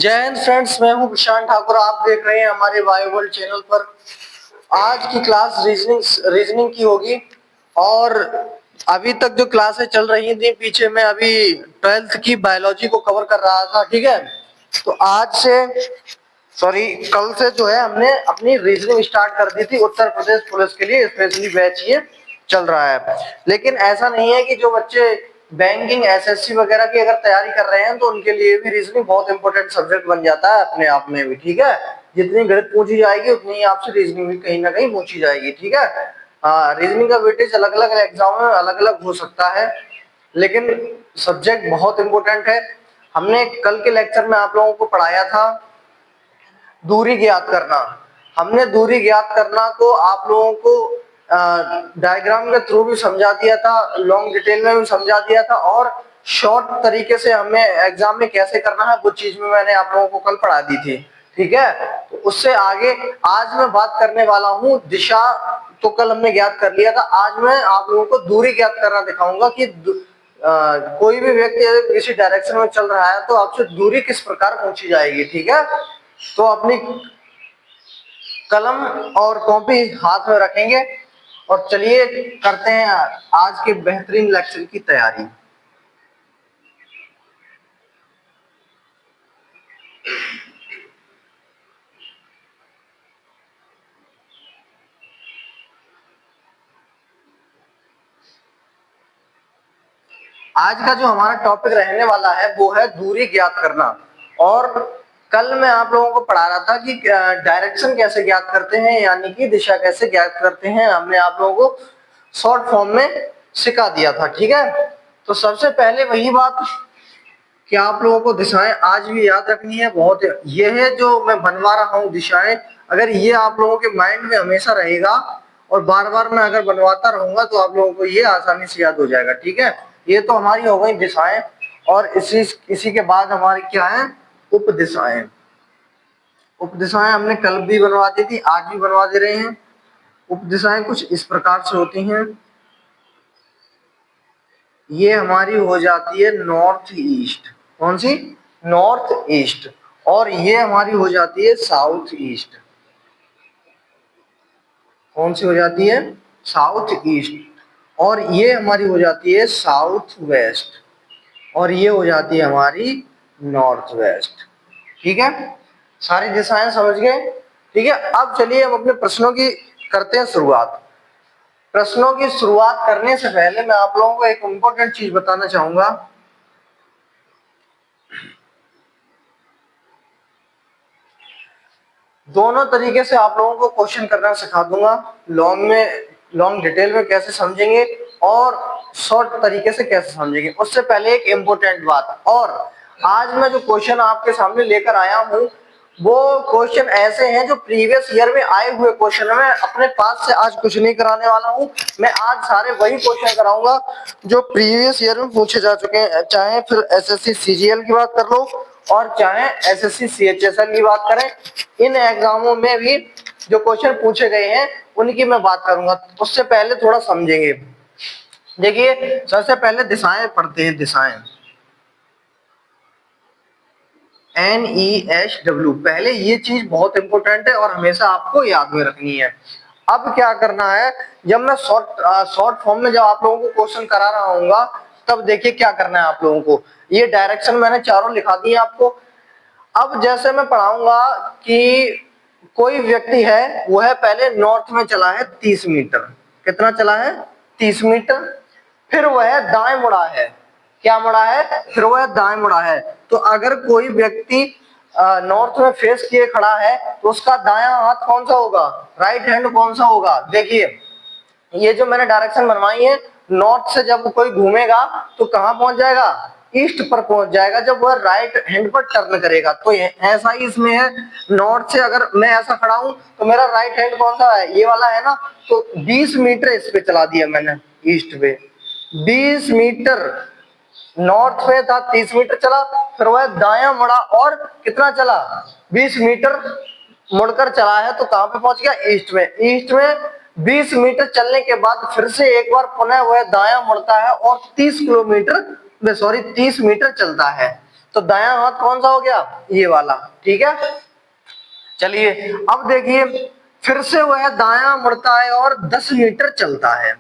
जय हिंद फ्रेंड्स, मैं हूं प्रशांत ठाकुर। आप देख रहे हैं हमारे बायोवर्ल्ड चैनल पर। आज की क्लास रीजनिंग की होगी और अभी तक जो क्लासें चल रही थी पीछे में अभी 12th की बायोलॉजी को कवर कर रहा था। ठीक है, तो आज से कल से जो है हमने अपनी रीजनिंग स्टार्ट कर दी थी। उत्तर प्रदेश पुलिस के लिए स्पेशली बैच ये चल रहा है। लेकिन ऐसा नहीं है कि जो बच्चे बैंकिंग एसएससी वगैरह की अगर तैयारी कर रहे हैं तो उनके लिए भी रीजनिंग बहुत इंपॉर्टेंट सब्जेक्ट बन जाता है अपने आप में भी। ठीक है, जितनी गणित पूछी जाएगी उतनी ही आपसे रीजनिंग भी कहीं ना कहीं पूछी जाएगी। ठीक है, रीजनिंग का वेटेज अलग अलग एग्जाम में अलग अलग हो सकता है, लेकिन सब्जेक्ट बहुत इंपॉर्टेंट है। हमने कल के लेक्चर में आप लोगों को पढ़ाया था दूरी ज्ञात करना। हमने दूरी ज्ञात करना को आप लोगों को डायग्राम के थ्रू भी समझा दिया था, लॉन्ग डिटेल में भी समझा दिया था, और शॉर्ट तरीके से हमें एग्जाम में कैसे करना है वो चीज में मैंने आप लोगों को कल पढ़ा दी थी। ठीक है, तो उससे आगे आज मैं बात करने वाला हूँ दिशा। तो कल हमने ज्ञात कर लिया था, आज मैं आप लोगों को दूरी ज्ञात करना दिखाऊंगा कि कोई भी व्यक्ति अगर किसी डायरेक्शन में चल रहा है तो आपसे दूरी किस प्रकार पूछी जाएगी। ठीक है, तो अपनी कलम और कॉपी हाथ में रखेंगे और चलिए करते हैं आज के बेहतरीन लेक्चर की तैयारी। आज का जो हमारा टॉपिक रहने वाला है वो है दूरी ज्ञात करना। और कल मैं आप लोगों को पढ़ा रहा था कि डायरेक्शन कैसे ज्ञात करते हैं, यानी कि दिशा कैसे ज्ञात करते हैं। हमने आप लोगों को शॉर्ट फॉर्म में सिखा दिया था। ठीक है, तो सबसे पहले वही बात कि आप लोगों को दिशाएं आज भी याद रखनी है। बहुत ये है जो मैं बनवा रहा हूँ दिशाएं, अगर ये आप लोगों के माइंड में हमेशा रहेगा और बार बार मैं अगर बनवाता रहूंगा तो आप लोगों को ये आसानी से याद हो जाएगा। ठीक है, ये तो हमारी हो गई दिशाएं, और इसी के बाद हमारी क्या है, उपदिशाएं। उपदिशाएं हमने कल भी बनवा दी थी, आज भी बनवा दे रहे हैं। उपदिशाएं कुछ इस प्रकार से होती हैं। ये हमारी हो जाती है नॉर्थ ईस्ट। कौन सी? North east. और ये हमारी हो जाती है साउथ ईस्ट। कौन सी हो जाती है? South east. और ये हमारी हो जाती है साउथ वेस्ट। और ये हो जाती है हमारी नॉर्थ वेस्ट। ठीक है, सारी दिशाएं समझ गए। ठीक है, अब चलिए हम अपने प्रश्नों की करते हैं शुरुआत। प्रश्नों की शुरुआत करने से पहले मैं आप लोगों को एक इम्पोर्टेंट चीज बताना चाहूंगा। दोनों तरीके से आप लोगों को क्वेश्चन करना सिखा दूंगा। लॉन्ग डिटेल में कैसे समझेंगे और शॉर्ट तरीके से कैसे समझेंगे। उससे पहले एक इम्पोर्टेंट बात, और आज मैं जो क्वेश्चन आपके सामने लेकर आया हूँ वो क्वेश्चन ऐसे हैं जो प्रीवियस ईयर में आए हुए क्वेश्चन है। मैं अपने पास से आज कुछ नहीं कराने वाला हूँ, मैं आज सारे वही क्वेश्चन कराऊंगा जो प्रीवियस ईयर में पूछे जा चुके हैं। चाहे फिर एसएससी सीजीएल की बात कर लो और चाहे एसएससी सीएचएसएल की बात करें, इन एग्जामों में भी जो क्वेश्चन पूछे गए हैं उनकी मैं बात करूंगा। उससे पहले थोड़ा समझेंगे। देखिए, सबसे पहले दिशाएं पढ़ते हैं। दिशाएं NESW, पहले ये चीज बहुत इंपॉर्टेंट है और हमेशा आपको याद में रखनी है। अब क्या करना है, जब मैं शॉर्ट फॉर्म में जब आप लोगों को क्वेश्चन करा रहा हूँ तब देखिए क्या करना है आप लोगों को। ये डायरेक्शन मैंने चारों लिखा दी है आपको। अब जैसे मैं पढ़ाऊंगा कि कोई व्यक्ति है, वो है पहले नॉर्थ में चला है 30 मीटर। कितना चला है? 30 मीटर। फिर वह दाएं मुड़ा है। क्या मुड़ा है? फिर वह दाएं मुड़ा है। तो अगर कोई व्यक्ति नॉर्थ में फेस किए खड़ा है तो उसका दायां हाथ कौन सा होगा? राइट हैंड कौन सा होगा? देखिए, ये जो मैंने डायरेक्शन बनवाई है, नॉर्थ से जब कोई घूमेगा तो कहां पहुंच जाएगा? ईस्ट पर पहुंच जाएगा जब वह राइट हैंड पर टर्न करेगा। तो ऐसा ही इसमें है, नॉर्थ से अगर मैं ऐसा खड़ा हूं तो मेरा राइट हैंड कौन सा है? ये वाला है ना। तो 20 मीटर इस पे चला दिया मैंने, ईस्ट पे 20 मीटर। नॉर्थ पे था 30 मीटर चला, फिर वह दायां मुड़ा और कितना चला? 20 मीटर मुड़कर चला है तो कहां पे पहुंच गया? ईस्ट में। ईस्ट में 20 मीटर चलने के बाद फिर से एक बार पुनः वह दायां मुड़ता है और 30 मीटर चलता है। तो दायां हाथ कौन सा हो गया, ये वाला, ठीक है। चलिए अब देखिए, फिर से वह दायां मुड़ता है और 10 मीटर चलता है।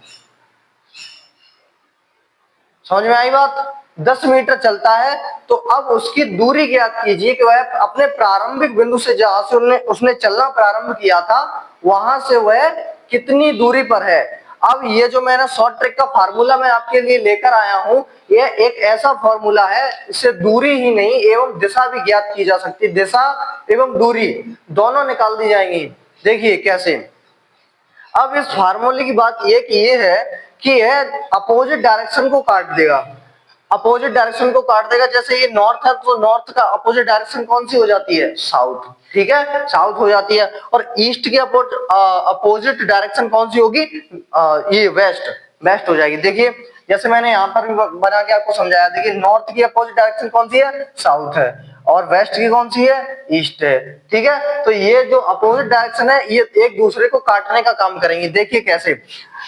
समझ में आई बात, 10 मीटर चलता है। तो अब उसकी दूरी ज्ञात कीजिए कि वह अपने प्रारंभिक बिंदु से जहां से उसने चलना प्रारंभ किया था वहां से वह कितनी दूरी पर है। अब ये जो मैंने शॉर्ट ट्रिक का फार्मूला मैं आपके लिए लेकर आया हूं, यह एक ऐसा फार्मूला है, इससे दूरी ही नहीं एवं दिशा भी ज्ञात की जा सकती है। दिशा एवं दूरी दोनों निकाल दी जाएंगी। देखिए कैसे। अब इस फार्मूले की बात ये है कि यह अपोजिट डायरेक्शन को काट देगा। अपोजिट डायरेक्शन को काट देगा, जैसे ये नॉर्थ है तो नॉर्थ का अपोजिट डायरेक्शन कौन सी हो जाती है, साउथ, ठीक है, साउथ हो जाती है। और ईस्ट की अपोजिट डायरेक्शन कौन सी होगी, ये वेस्ट, वेस्ट हो जाएगी। देखिए जैसे मैंने यहाँ पर भी बना के आपको समझाया, देखिए नॉर्थ की अपोजिट डायरेक्शन कौन सी है, साउथ है, और वेस्ट की कौन सी है, ईस्ट है, ठीक है। तो ये जो अपोजिट डायरेक्शन है ये एक दूसरे को काटने का काम करेंगे। देखिए कैसे,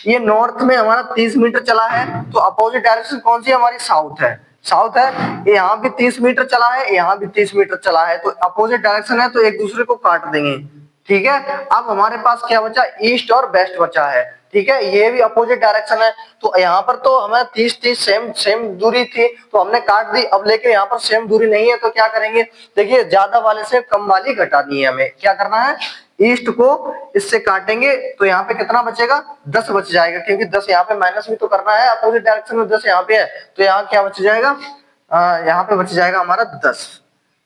ये नॉर्थ में हमारा 30 मीटर चला है तो अपोजिट डायरेक्शन कौन सी है हमारी, साउथ है, साउथ है। यहाँ भी 30 मीटर चला है, यहाँ भी 30 मीटर चला है, तो अपोजिट डायरेक्शन है तो एक दूसरे को काट देंगे, ठीक है। अब हमारे पास क्या बचा, ईस्ट और वेस्ट बचा है, ठीक है, ये भी अपोजिट डायरेक्शन है। तो यहाँ पर तो हमें 30-30 सेम सेम दूरी थी तो हमने काट दी। अब लेके यहाँ पर सेम दूरी नहीं है तो क्या करेंगे, देखिए ज्यादा वाले से कम वाली घटानी है, हमें क्या करना है, ईस्ट को इससे काटेंगे तो यहाँ पे कितना बचेगा, 10 बच जाएगा, क्योंकि 10 यहाँ पे माइनस भी तो करना है, अपोजिट डायरेक्शन में 10 यहाँ पे है, तो यहाँ क्या बच जाएगा, यहाँ पे बच जाएगा हमारा 10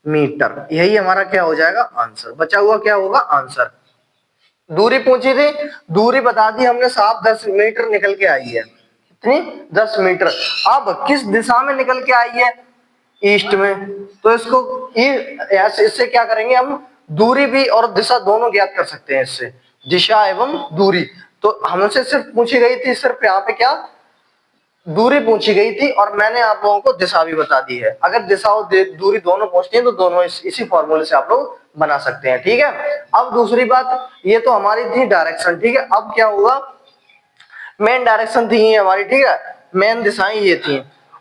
मीटर। यही हमारा क्या हो जाएगा, आंसर। बचा हुआ क्या होगा, आंसर। दूरी पूछी थी, दूरी बता दी हमने, साफ 10 मीटर निकल के आई है, कितनी, 10 मीटर। अब किस दिशा में निकल के आई है, ईस्ट में, तो इसको इससे क्या करेंगे हम, दूरी भी और दिशा दोनों ज्ञात कर सकते हैं इससे, दिशा एवं दूरी। तो हमसे सिर्फ पूछी गई थी, सिर्फ यहाँ पे क्या, दूरी पूछी गई थी, और मैंने आप लोगों को दिशा भी बता दी है। अगर दिशा और दूरी दोनों पूछती है तो दोनों इसी फॉर्मूले से आप लोग बना सकते हैं, ठीक है। अब दूसरी बात, ये तो हमारी थी डायरेक्शन, ठीक है। अब क्या हुआ, मेन डायरेक्शन थी ये हमारी, ठीक है, मेन दिशाएं ये थी।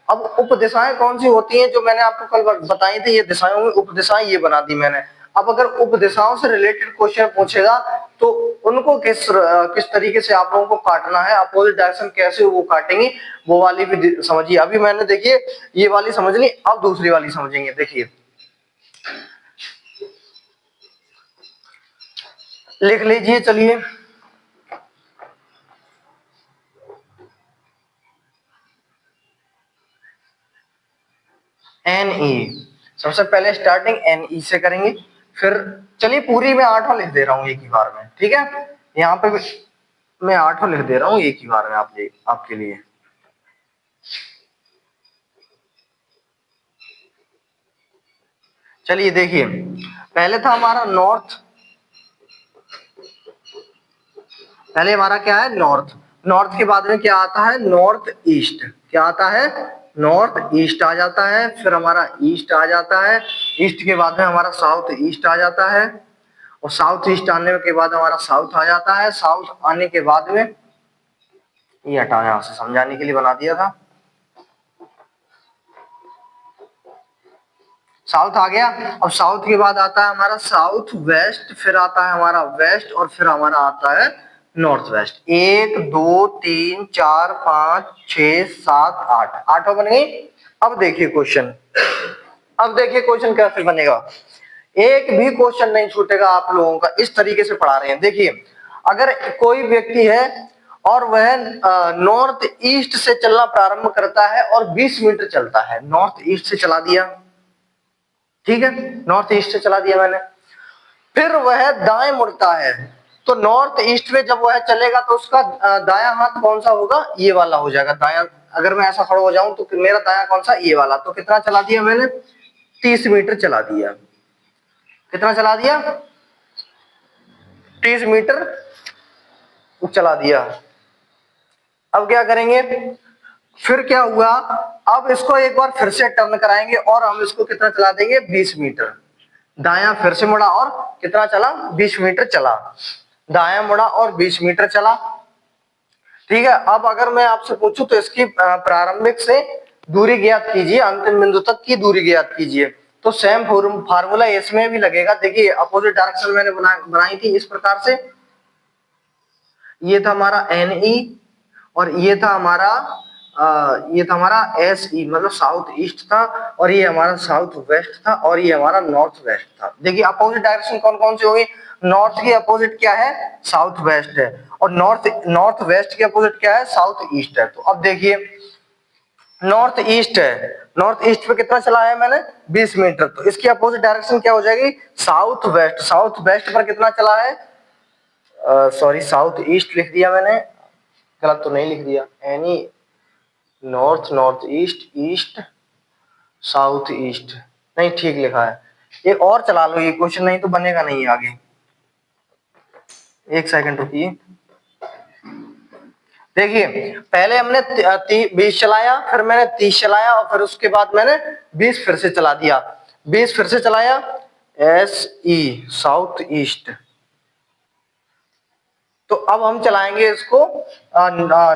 अब उप दिशाएं कौन सी होती हैं, जो मैंने आपको कल बताई थी, ये दिशाएं होंगी, उप दिशाएं ये बना दी मैंने। अब अगर उप दिशाओं से रिलेटेड क्वेश्चन पूछेगा तो उनको किस तरीके से आप लोगों को काटना है, अपोजिट डायरेक्शन कैसे वो काटेंगे, वो वाली भी समझिए। अभी मैंने देखिए ये वाली समझ ली, अब दूसरी वाली समझेंगे। देखिए लिख लीजिए, चलिए एन ई, सबसे पहले स्टार्टिंग एन ई से करेंगे, फिर चलिए पूरी मैं 8वां लिख दे रहा हूँ एक ही बार में, ठीक है। यहाँ पे मैं 8वां लिख दे रहा हूँ एक ही बार में आपके लिए। चलिए देखिए, पहले था हमारा नॉर्थ, पहले हमारा क्या है, नॉर्थ। नॉर्थ के बाद में क्या आता है, नॉर्थ ईस्ट। क्या आता है, नॉर्थ ईस्ट आ जाता है, फिर हमारा ईस्ट आ जाता है, ईस्ट के बाद में हमारा साउथ ईस्ट आ जाता है, और साउथ ईस्ट आने के बाद हमारा साउथ आ जाता है। साउथ आने के बाद में, ये हटा यहां से, समझाने के लिए बना दिया था, साउथ आ गया। अब साउथ के बाद आता है हमारा साउथ वेस्ट, फिर आता है हमारा वेस्ट, और फिर हमारा आता है नॉर्थ वेस्ट। 1 2 3 4 5 6 7 8, 8 बन गई। अब देखिए क्वेश्चन, अब देखिए क्वेश्चन कैसे बनेगा, एक भी क्वेश्चन नहीं छूटेगा आप लोगों का, इस तरीके से पढ़ा रहे हैं। देखिए अगर कोई व्यक्ति है और वह नॉर्थ ईस्ट से चलना प्रारंभ करता है और 20 मीटर चलता है, नॉर्थ ईस्ट से चला दिया, ठीक है, नॉर्थ ईस्ट से चला दिया मैंने, फिर वह दाएं मुड़ता है, तो नॉर्थ ईस्ट में जब वह चलेगा तो उसका दायां हाथ कौन सा होगा, ये वाला हो जाएगा दायां। अगर मैं ऐसा खड़ा हो जाऊं तो मेरा दायां कौन सा, ये वाला। तो कितना चला दिया मैंने, 30 मीटर चला दिया। कितना चला दिया, 30 मीटर चला दिया। अब क्या करेंगे, फिर क्या हुआ, अब इसको एक बार फिर से टर्न कराएंगे और हम इसको कितना चला देंगे, 20 मीटर। दायां फिर से मुड़ा और कितना चला, 20 मीटर चला, दायां मुड़ा और 20 मीटर चला, ठीक है। अब अगर मैं आपसे पूछूं तो इसकी प्रारंभिक से दूरी ज्ञात कीजिए, अंतिम बिंदु तक की दूरी ज्ञात कीजिए। तो सेम फार्मूला इसमें भी लगेगा। देखिए अपोजिट डायरेक्शन मैंने बनाई थी इस प्रकार से, ये था हमारा NE और ये था हमारा SE, मतलब साउथ ईस्ट था, और ये हमारा साउथ वेस्ट था, और ये हमारा नॉर्थ वेस्ट था। देखिए अपोजिट डायरेक्शन कौन कौन सी होगी? नॉर्थ की अपोजिट क्या है? साउथ वेस्ट है, और नॉर्थ वेस्ट की अपोजिट क्या है? साउथ ईस्ट है। तो अब देखिए नॉर्थ ईस्ट है, नॉर्थ ईस्ट पे कितना चला है मैंने? 20 मीटर। तो इसकी अपोजिट डायरेक्शन क्या हो जाएगी? South west. साउथ वेस्ट पर कितना चला है? सॉरी, साउथ ईस्ट लिख दिया मैंने, गलत तो नहीं लिख दिया। Any north, north east, east, south east, नहीं ठीक लिखा है। ये और चला लो ये क्वेश्चन, नहीं तो बनेगा नहीं आगे। एक सेकंड रुकिए। देखिए पहले हमने 20 चलाया, फिर मैंने 30 चलाया, और फिर उसके बाद मैंने 20 फिर से चला दिया। 20 फिर से चलाया, SE साउथ ईस्ट। तो अब हम चलाएंगे इसको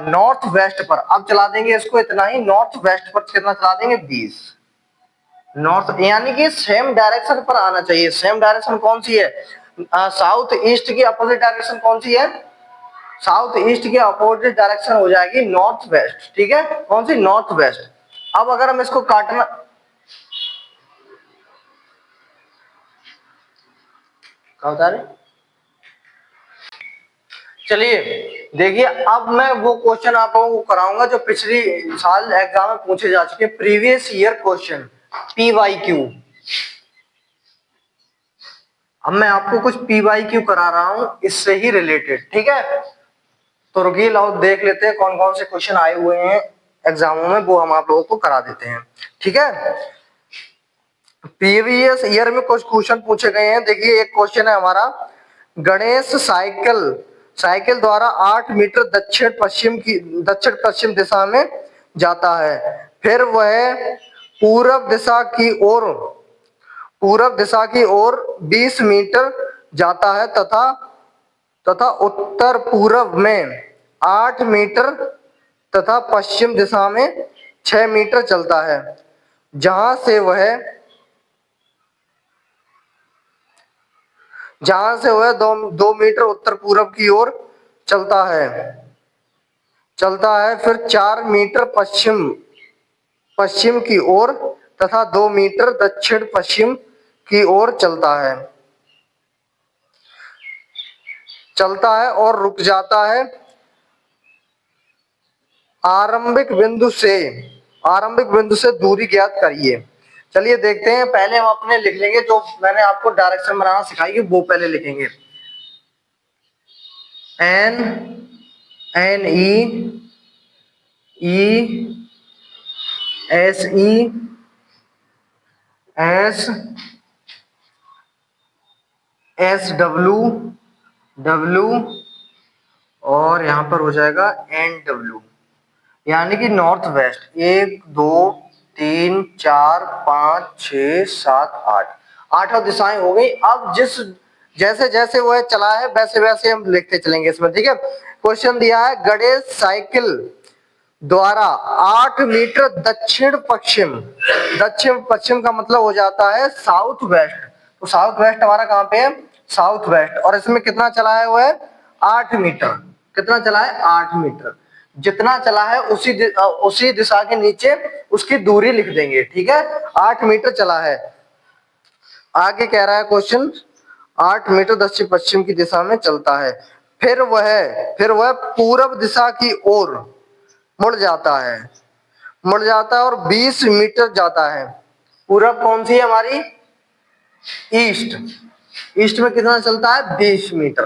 नॉर्थ वेस्ट पर। अब चला देंगे इसको इतना ही, नॉर्थ वेस्ट पर कितना चला देंगे? 20 नॉर्थ, यानी कि सेम डायरेक्शन पर आना चाहिए। सेम डायरेक्शन कौन सी है? साउथ ईस्ट की अपोजिट डायरेक्शन कौन सी है? साउथ ईस्ट की अपोजिट डायरेक्शन हो जाएगी नॉर्थ वेस्ट। ठीक है, कौन सी? North west. अब अगर हम इसको काटना, क्या बता रहे? चलिए देखिए, अब मैं वो क्वेश्चन आप लोगों को कराऊंगा जो पिछली साल एग्जाम में पूछे जा चुके, प्रीवियस ईयर क्वेश्चन, PYQ। अब मैं आपको कुछ PYQ करा रहा हूं इससे ही रिलेटेड। ठीक है, तो रुकिए, लाओ देख लेते हैं कौन कौन से क्वेश्चन आए हुए हैं एग्जामों में, वो हम आप लोगों को करा देते हैं। ठीक है, प्रीवियस ईयर में कुछ क्वेश्चन पूछे गए हैं। देखिए एक क्वेश्चन है हमारा, गणेश साइकिल द्वारा 8 मीटर दक्षिण पश्चिम दिशा में जाता है, फिर वह पूरब दिशा की ओर 20 मीटर जाता है तथा उत्तर पूर्व में 8 मीटर तथा पश्चिम दिशा में 6 मीटर चलता है, जहां से वह 2 मीटर उत्तर पूर्व की ओर चलता है, फिर 4 मीटर पश्चिम की ओर तथा 2 मीटर दक्षिण पश्चिम की ओर चलता है और रुक जाता है आरंभिक बिंदु से दूरी ज्ञात करिए। चलिए देखते हैं, पहले हम अपने लिख लेंगे, जो मैंने आपको डायरेक्शन बनाना सिखाई है वो पहले लिखेंगे। NE SE SW और यहां पर हो जाएगा NW, यानी कि नॉर्थ वेस्ट। 1 2 3 4 5 6 7 8, 8 दिशाएं हो गई। अब जैसे जैसे वह चला है वैसे वैसे हम लिखते चलेंगे इसमें। ठीक है, क्वेश्चन दिया है, गणेश साइकिल द्वारा 8 मीटर दक्षिण पश्चिम का मतलब हो जाता है साउथ वेस्ट। तो साउथ वेस्ट हमारा कहां पे है? South waste. और इसमें कितना चला है? वो है 8 मीटर। कितना चला है? 8 मीटर। जितना चला है उसी दिशा के नीचे उसकी दूरी लिख देंगे। ठीक है, 8 मीटर चला है। आगे कह रहा है क्वेश्चन, 8 मीटर दक्षिण पश्चिम की दिशा में चलता है, फिर वह पूरब दिशा की ओर मुड़ जाता है और 20 मीटर जाता है। पूरब कौन सी है हमारी? ईस्ट। ईस्ट में कितना चलता है? 20 मीटर।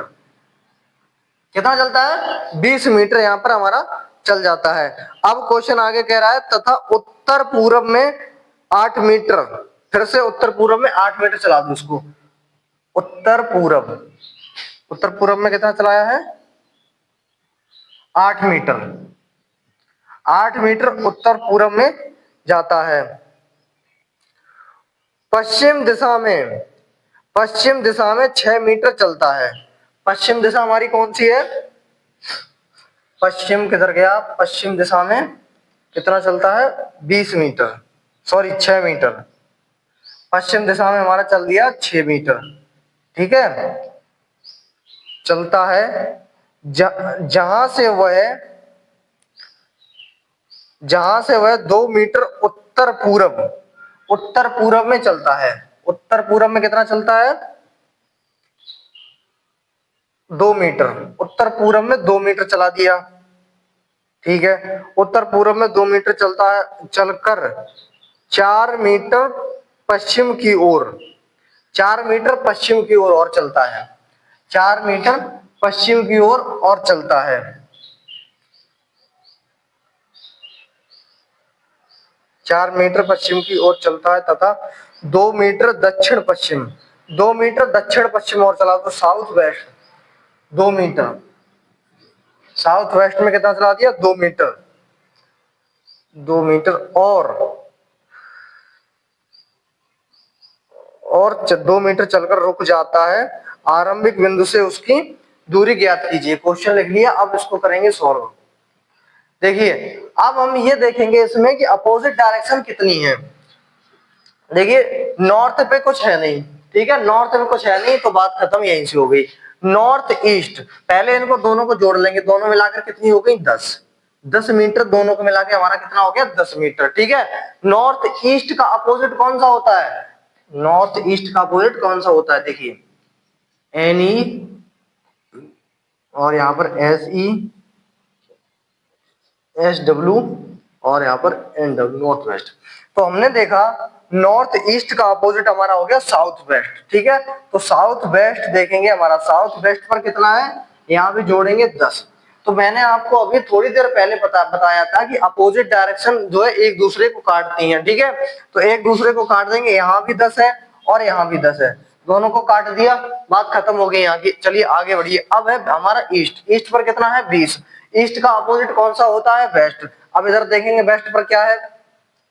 कितना चलता है? 20 मीटर यहां पर हमारा चल जाता है। अब क्वेश्चन आगे कह रहा है, तथा उत्तर पूर्व में 8 मीटर, फिर से उत्तर पूर्व में 8 मीटर चला दो इसको। उत्तर पूर्व में कितना चलाया है? 8 मीटर। 8 मीटर उत्तर पूर्व में जाता है। पश्चिम दिशा में 6 मीटर चलता है। पश्चिम दिशा हमारी कौन सी है? पश्चिम किधर गया? पश्चिम दिशा में कितना चलता है 20 मीटर, सॉरी 6 मीटर। पश्चिम दिशा में हमारा चल दिया 6 मीटर। ठीक है, चलता है जहां से वह 2 मीटर उत्तर पूरब में चलता है। उत्तर पूरब में कितना चलता है 2 मीटर। उत्तर पूरब में 2 मीटर चला दिया। ठीक है, उत्तर पूरब में 2 मीटर चलता है, चलकर 4 मीटर पश्चिम की ओर, 4 मीटर पश्चिम की ओर और चलता है, 4 मीटर पश्चिम की ओर और चलता है। 4 मीटर पश्चिम की ओर चलता है तथा 2 मीटर दक्षिण पश्चिम, 2 मीटर दक्षिण पश्चिम और चला, तो south west 2 meter, south west में कितना चला दिया 2 मीटर, 2 मीटर और 2 मीटर चलकर रुक जाता है। आरंभिक बिंदु से उसकी दूरी ज्ञात कीजिए। क्वेश्चन लिख लिया, अब इसको करेंगे सॉल्व। देखिए, अब हम ये देखेंगे इसमें कि अपोजिट डायरेक्शन कितनी है। देखिए, नॉर्थ पे कुछ है नहीं, ठीक है, नॉर्थ में कुछ है नहीं, तो बात खत्म, यहीं से हो गई। नॉर्थ ईस्ट, पहले इनको दोनों को जोड़ लेंगे, दोनों मिलाकर कितनी हो गई 10 मीटर, दोनों को मिलाकर हमारा कितना हो गया 10 मीटर। ठीक है, नॉर्थ ईस्ट का अपोजिट कौन सा होता है, नॉर्थ ईस्ट का अपोजिट कौन सा होता है, देखिए NE और यहाँ पर SW और यहाँ पर NW, नॉर्थ वेस्ट। तो हमने देखा नॉर्थ ईस्ट का अपोजिट हमारा हो गया साउथ वेस्ट। ठीक है, तो साउथ वेस्ट देखेंगे, हमारा साउथ वेस्ट पर कितना है, यहाँ भी जोड़ेंगे 10। तो मैंने आपको अभी थोड़ी देर पहले बताया था कि अपोजिट डायरेक्शन जो है एक दूसरे को काटती हैं। ठीक है, तो एक दूसरे को काट देंगे, यहाँ भी 10 है और यहाँ भी 10 है, दोनों को काट दिया, बात खत्म हो गई यहाँ की। चलिए आगे बढ़िए। अब है हमारा ईस्ट, ईस्ट पर कितना है 20। ईस्ट का अपोजिट कौन सा होता है वेस्ट। अब इधर देखेंगे वेस्ट पर क्या है,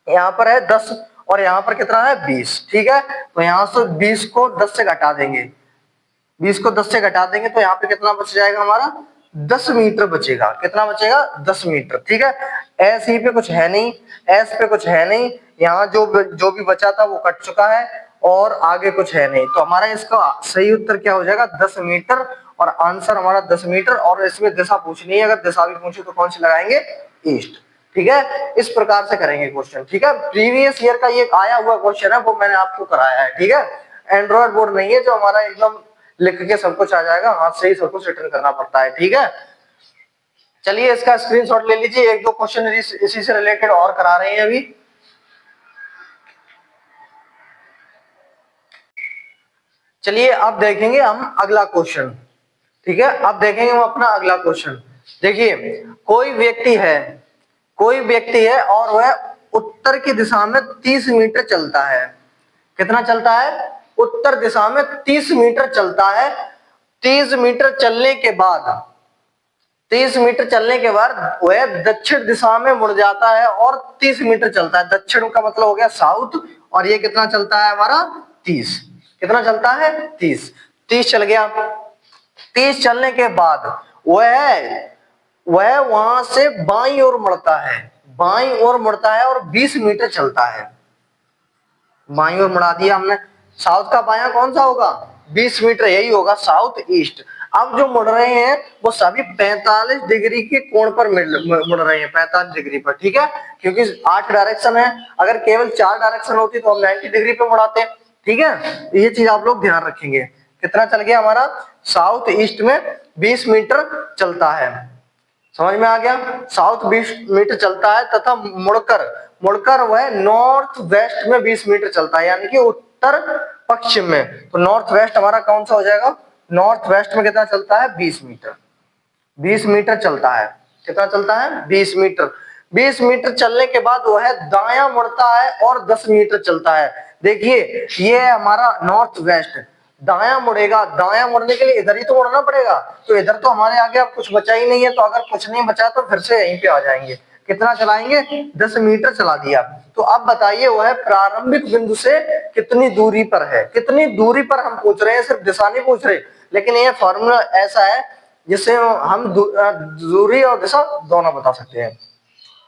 यहाँ पर है 10 और यहाँ पर कितना है 20। ठीक है, तो यहाँ से 20 को 10 से घटा देंगे, 20 को 10 से घटा देंगे तो यहाँ पे कितना बच जाएगा हमारा 10 मीटर बचेगा। कितना बचेगा 10 मीटर। ठीक है, एस ई पे कुछ है नहीं, एस पे कुछ है नहीं, यहाँ जो भी बचा था वो कट चुका है और आगे कुछ है नहीं, तो हमारा इसका सही उत्तर क्या हो जाएगा 10 मीटर और आंसर हमारा 10 मीटर। और इसमें दिशा पूछनी है, अगर दिशा भी पूछे तो कौन सी लगाएंगे ईस्ट। ठीक है, इस प्रकार से करेंगे क्वेश्चन। ठीक है, प्रीवियस ईयर का ये आया हुआ क्वेश्चन है, वो मैंने आपको कराया है। ठीक है, एंड्रॉइड बोर्ड नहीं है जो हमारा एकदम लिख के सब कुछ आ जाएगा, हाथ से ही सब कुछ रिटर्न करना पड़ता है। ठीक है, चलिए इसका स्क्रीनशॉट ले लीजिए, एक दो क्वेश्चन इसी से रिलेटेड और करा रहे हैं अभी। चलिए अब देखेंगे हम अगला क्वेश्चन। ठीक है, अब देखेंगे हम अपना अगला क्वेश्चन। देखिए, कोई व्यक्ति है और वह उत्तर की दिशा में 30 मीटर चलता है। कितना चलता है, उत्तर दिशा में 30 मीटर चलता है। 30 मीटर चलने के बाद वह दक्षिण दिशा में मुड़ जाता है और 30 मीटर चलता है। दक्षिण का मतलब हो गया साउथ, और ये कितना चलता है हमारा 30। कितना चलता है 30 चल गया। 30 चलने के बाद वह वहां से बाईं ओर मुड़ता है और 20 मीटर चलता है। बाईं ओर मुड़ा दिया हमने, साउथ का बायां कौन सा होगा 20 मीटर, यही होगा साउथ ईस्ट। अब जो मुड़ रहे हैं वो सभी 45 डिग्री के कोण पर मुड़ रहे हैं, 45 डिग्री पर। ठीक है, क्योंकि 8 डायरेक्शन है, अगर केवल 4 डायरेक्शन होती तो हम 90 डिग्री पे मुड़ाते। ठीक है, ये चीज आप लोग ध्यान रखेंगे। कितना चल गया हमारा साउथ ईस्ट में 20 मीटर चलता है, समझ में आ गया। साउथ 20 मीटर चलता है तथा मुड़कर वह नॉर्थ वेस्ट में 20 मीटर चलता है, यानी कि उत्तर पश्चिम में। तो नॉर्थ वेस्ट हमारा कौन सा हो जाएगा, नॉर्थ वेस्ट में कितना चलता है 20 मीटर। 20 मीटर चलता है, कितना चलता है 20 मीटर। 20 मीटर चलने के बाद वह दायां मुड़ता है और 10 मीटर चलता है। देखिए, ये है हमारा नॉर्थ वेस्ट, दायां मुड़ेगा, दायां मुड़ने के लिए इधर ही तो मुड़ना पड़ेगा, तो इधर तो हमारे आगे अब कुछ बचा ही नहीं है, तो अगर कुछ नहीं बचा तो फिर से यहीं पे आ जाएंगे। कितना चलाएंगे 10 मीटर चला दिया। तो अब बताइए वह प्रारंभिक बिंदु से कितनी दूरी पर है। कितनी दूरी पर हम पूछ रहे हैं, सिर्फ दिशा नहीं पूछ रहे, लेकिन ये फॉर्मूला ऐसा है जिससे हम दूरी और दिशा दोनों बता सकते हैं।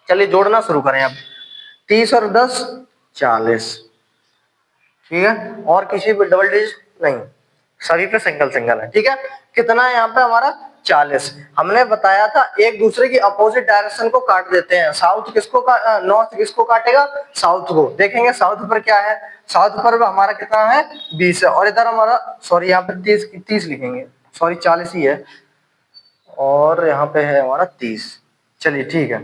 चलिए जोड़ना शुरू करें अब। 30 और 10 40, ठीक है, और किसी पे डबल डिजिट नहीं, सभी पे सिंगल सिंगल है, ठीक है। कितना है यहाँ पे हमारा 40। हमने बताया था एक दूसरे की अपोजिट डायरेक्शन को काट देते हैं। साउथ किसको नॉर्थ किसको काटेगा, साउथ को। देखेंगे साउथ पर क्या है, साउथ पर हमारा कितना है 20 है, और इधर हमारा सॉरी यहाँ पे 30 लिखेंगे, सॉरी 40 ही है, और यहाँ पे है हमारा 30। चलिए ठीक है,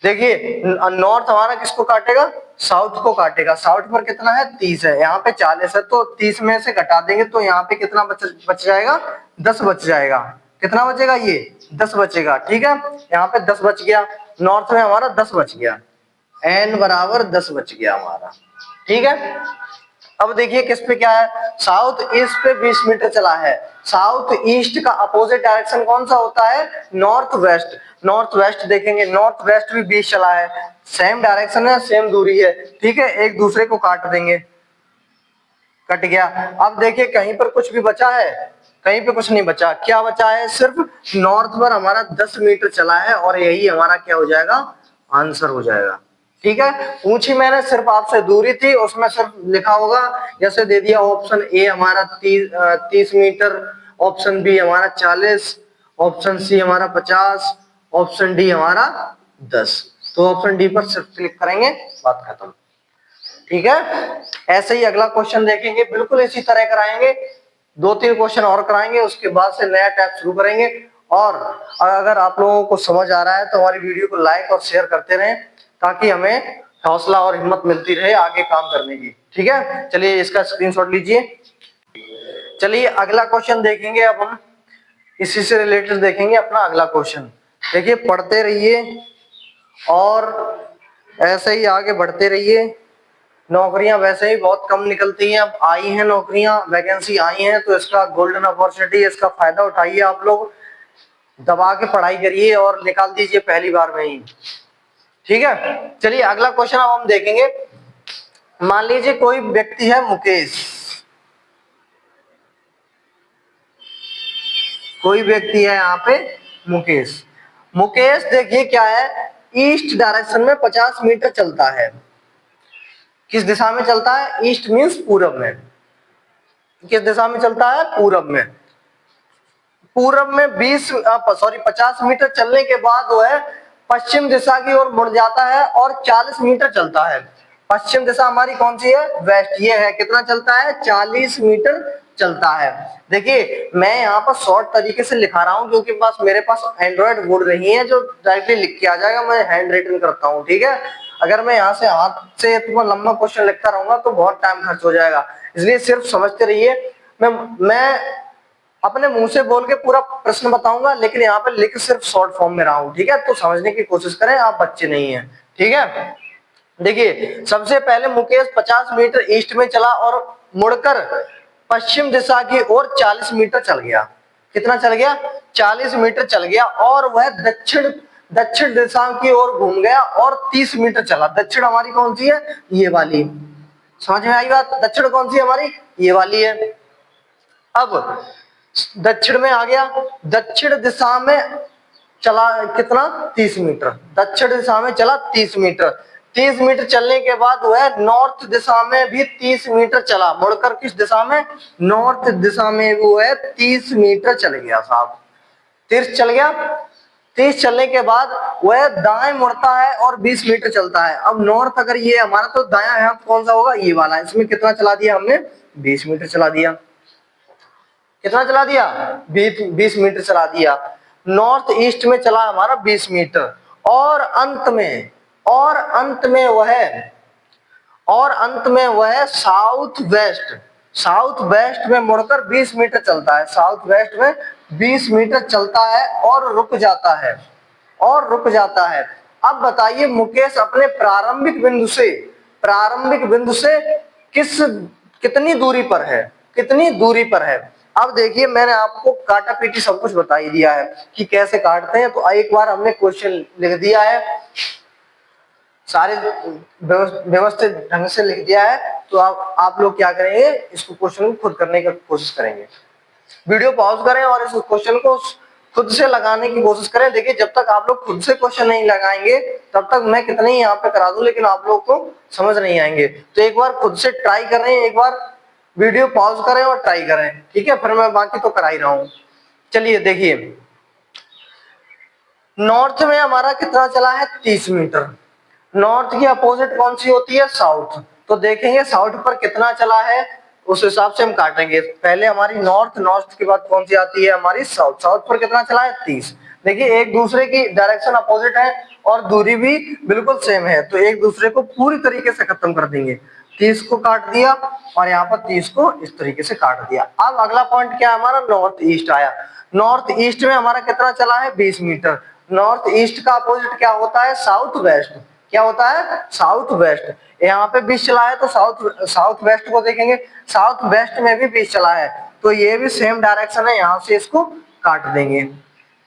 देखिए नॉर्थ हमारा किसको काटेगा, साउथ को काटेगा। साउथ पर कितना है 30 है, यहाँ पे 40 है, तो 30 में से घटा देंगे तो यहाँ पे कितना बच जाएगा, 10 बच जाएगा। कितना बचेगा, ये 10 बचेगा, ठीक है। यहाँ पे 10 बच गया, नॉर्थ में हमारा 10 बच गया, n बराबर 10 बच गया हमारा, ठीक है। अब देखिए किस पे क्या है, साउथ ईस्ट पे 20 मीटर चला है। साउथ ईस्ट का अपोजिट डायरेक्शन कौन सा होता है, नॉर्थ वेस्ट। नॉर्थ वेस्ट देखेंगे, नॉर्थ वेस्ट भी 20 चला है, सेम डायरेक्शन है, सेम दूरी है, ठीक है, एक दूसरे को काट देंगे, कट गया। अब देखिए कहीं पर कुछ भी बचा है, कहीं पे कुछ नहीं बचा। क्या बचा है, सिर्फ नॉर्थ पर हमारा 10 मीटर चला है, और यही हमारा क्या हो जाएगा, आंसर हो जाएगा, ठीक है। पूछी मैंने सिर्फ आपसे दूरी थी, उसमें सिर्फ लिखा होगा, जैसे दे दिया ऑप्शन ए हमारा 30 मीटर, ऑप्शन बी हमारा 40, ऑप्शन सी हमारा 50, ऑप्शन डी हमारा 10। तो ऑप्शन डी पर सिर्फ क्लिक करेंगे, बात खत्म, ठीक है। ऐसे ही अगला क्वेश्चन देखेंगे, बिल्कुल इसी तरह कराएंगे, 2-3 क्वेश्चन और कराएंगे, उसके बाद से नया टैप शुरू करेंगे। और अगर आप लोगों को समझ आ रहा है तो हमारी वीडियो को लाइक और शेयर करते रहें, ताकि हमें हौसला और हिम्मत मिलती रहे आगे काम करने की, ठीक है। चलिए इसका स्क्रीनशॉट लीजिए। चलिए अगला क्वेश्चन देखेंगे, अब हम इसी से रिलेटेड देखेंगे अपना अगला क्वेश्चन। देखिए पढ़ते रहिए और ऐसे ही आगे बढ़ते रहिए। नौकरियां वैसे ही बहुत कम निकलती हैं, अब आई हैं नौकरियां, वैकेंसी आई हैं, तो इसका गोल्डन अपॉर्चुनिटी, इसका फायदा उठाइए। आप लोग दबा के पढ़ाई करिए और निकाल दीजिए पहली बार में ही, ठीक है। चलिए अगला क्वेश्चन अब हम देखेंगे। मान लीजिए कोई व्यक्ति है मुकेश, कोई व्यक्ति है यहाँ पे मुकेश। मुकेश देखिए क्या है, ईस्ट डायरेक्शन में 50 मीटर चलता है। किस दिशा में चलता है, ईस्ट मींस पूरब में। किस दिशा में चलता है, पूरब में। पूरब में 50 मीटर चलने के बाद वो है पश्चिम दिशा की ओर मुड़ जाता है और 40 मीटर चलता है। पश्चिम दिशा हमारी कौन सी है, वेस्ट। ये है कितना चलता है, 40 मीटर चलता है। देखिए मैं यहाँ पर शॉर्ट तरीके से लिखा रहा हूँ, क्योंकि मेरे पास एंड्रॉइड बोर्ड नहीं है जो डायरेक्टली लिख के आ जाएगा, मैं हैंड राइटिंग करता हूँ, ठीक है। अगर मैं यहाँ से हाथ से इतना लंबा क्वेश्चन लिखता रहूंगा तो बहुत टाइम खर्च हो जाएगा, इसलिए सिर्फ समझते रहिए। मैं अपने मुंह से बोल के पूरा प्रश्न बताऊंगा, लेकिन यहाँ पे लिख सिर्फ शॉर्ट फॉर्म में रहा हूं, ठीक है। तो समझने की कोशिश करें, आप बच्चे नहीं हैं, ठीक है। देखिए सबसे पहले मुकेश 50 मीटर ईस्ट में चला और मुड़कर पश्चिम दिशा की ओर 40 मीटर चल गया। कितना चल गया, 40 मीटर चल गया, और वह दक्षिण दिशा की ओर घूम गया और 30 मीटर चला। दक्षिण हमारी कौन सी है, ये वाली। समझ में आई बात, दक्षिण कौन सी है हमारी, ये वाली है। अब दक्षिण में आ गया, दक्षिण दिशा में चला कितना, 30 मीटर। दक्षिण दिशा में चला 30 मीटर। 30 मीटर चलने के बाद वह नॉर्थ दिशा में भी 30 मीटर चला, मुड़कर किस दिशा में, नॉर्थ दिशा में वो है 30 मीटर चल गया साहब। 30 चल गया। 30 चलने के बाद वह दाएं मुड़ता है और 20 मीटर चलता है। अब नॉर्थ अगर ये हमारा, तो दायां हाथ कौन सा होगा, ये वाला। इसमें कितना चला दिया हमने, 20 मीटर चला दिया। कितना चला दिया, 20 मीटर चला दिया। नॉर्थ ईस्ट में चला हमारा 20 मीटर, और अंत में वह साउथ वेस्ट में मुड़कर 20 मीटर चलता है। साउथ वेस्ट में 20 मीटर चलता है और रुक जाता है। अब बताइए मुकेश अपने प्रारंभिक बिंदु से कितनी दूरी पर है। अब देखिए मैंने आपको काटा पीटी सब कुछ बता ही दिया है कि कैसे काटते हैं, तो एक बार हमने क्वेश्चन लिख दिया है, सारे व्यवस्थित ढंग से लिख दिया है। तो आप लोग क्या करेंगे, इसको क्वेश्चन को खुद करने की कोशिश करेंगे। वीडियो पॉज करें और इस क्वेश्चन को खुद से लगाने की कोशिश करें। देखिए जब तक आप लोग खुद से क्वेश्चन नहीं लगाएंगे तब तक मैं कितने ही यहाँ पे करा दूं लेकिन आप लोग को समझ नहीं आएंगे। तो एक बार खुद से ट्राई करें, एक बार वीडियो पॉज करें और ट्राई करें, ठीक है, फिर मैं बाकी तो करा ही रहा हूँ। चलिए देखिए, नॉर्थ में हमारा कितना चला है 30 मीटर। नॉर्थ की अपोजिट कौन सी होती है, साउथ। तो देखेंगे साउथ पर कितना चला है, उस हिसाब से हम काटेंगे। पहले हमारी नॉर्थ, नॉर्थ के बाद कौन सी आती है हमारी साउथ। साउथ पर कितना चला है 30। देखिए एक दूसरे की डायरेक्शन अपोजिट है और दूरी भी बिल्कुल सेम है, तो एक दूसरे को पूरी तरीके से खत्म कर देंगे। 30 को काट दिया और यहाँ पर 30 को इस तरीके से काट दिया। अब अगला पॉइंट क्या है हमारा, नॉर्थ ईस्ट आया। नॉर्थ ईस्ट में हमारा कितना चला है 20 मीटर। नॉर्थ ईस्ट का अपोजिट क्या होता है, साउथ वेस्ट। क्या होता है, साउथ वेस्ट। यहाँ पे 20 चला है तो साउथ वेस्ट को देखेंगे, साउथ वेस्ट में भी 20 चला है, तो ये भी सेम डायरेक्शन है, यहाँ से इसको काट देंगे।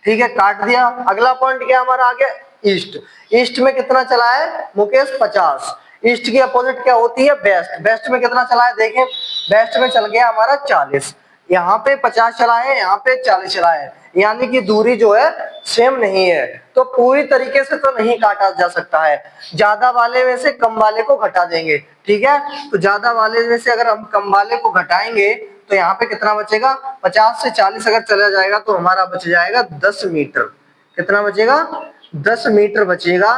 ठीक है, काट दिया। अगला पॉइंट क्या हमारा आ गया, ईस्ट। ईस्ट में कितना चला है मुकेश, 50। ईस्ट की अपोजिट क्या होती है, वेस्ट। वेस्ट में कितना चला है, देखें वेस्ट में चल गया हमारा 40। यहाँ पे 50 चला है, यहाँ पे 40 चला है, यानी कि दूरी जो है सेम नहीं है। तो पूरी तरीके से तो नहीं काटा जा सकता है, ज्यादा वाले में से कम वाले को घटा देंगे। ठीक है, तो ज्यादा वाले में से अगर हम कम वाले को घटाएंगे तो यहाँ पे कितना बचेगा, 50 से 40 अगर चला जाएगा तो हमारा बच जाएगा 10 मीटर। कितना बचेगा, 10 मीटर बचेगा।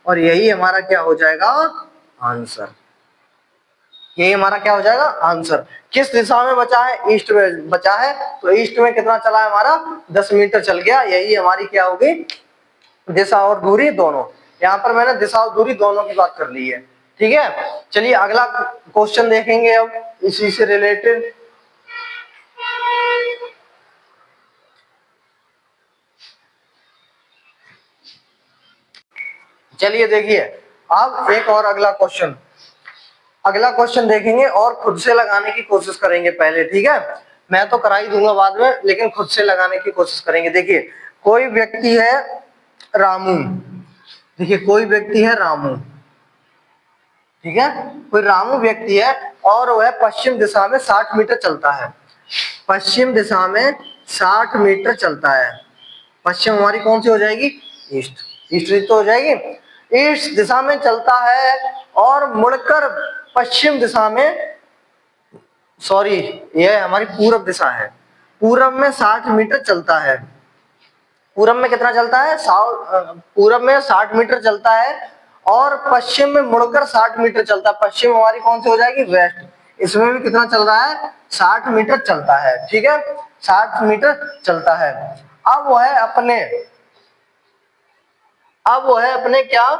और यही हमारा क्या हो जाएगा, आंसर। यही हमारा क्या हो जाएगा, आंसर। किस दिशा में बचा है, ईस्ट में बचा है, तो ईस्ट में कितना चला है हमारा 10 मीटर चल गया। यही हमारी क्या होगी, दिशा और दूरी दोनों। यहाँ पर मैंने दिशा और दूरी दोनों की बात कर ली है। ठीक है, चलिए अगला क्वेश्चन देखेंगे अब इसी से रिलेटेड। चलिए देखिए, अब एक और अगला क्वेश्चन देखेंगे और खुद से लगाने की कोशिश करेंगे पहले। ठीक है, मैं तो करा ही दूंगा बाद में, लेकिन खुद से लगाने की कोशिश करेंगे। देखिए कोई व्यक्ति है रामू, देखिए कोई व्यक्ति है रामू, ठीक है, कोई रामू व्यक्ति है और वह पश्चिम दिशा में 60 मीटर चलता है। पश्चिम दिशा में 60 मीटर चलता है। पश्चिम हमारी कौन सी हो जाएगी, ईस्ट। ईस्ट तो हो जाएगी। ईस्ट दिशा में चलता है और मुड़कर पश्चिम दिशा में, सॉरी यह हमारी पूरब दिशा है, पूरब में 60 मीटर चलता है। पूरब में कितना चलता है, पूरब में 60 मीटर चलता है और पश्चिम में मुड़कर 60 मीटर चलता है। पश्चिम हमारी कौन सी हो जाएगी, वेस्ट। इसमें भी कितना चल रहा है, 60 मीटर चलता है। ठीक है, 60 मीटर चलता है। अब वह अपने क्या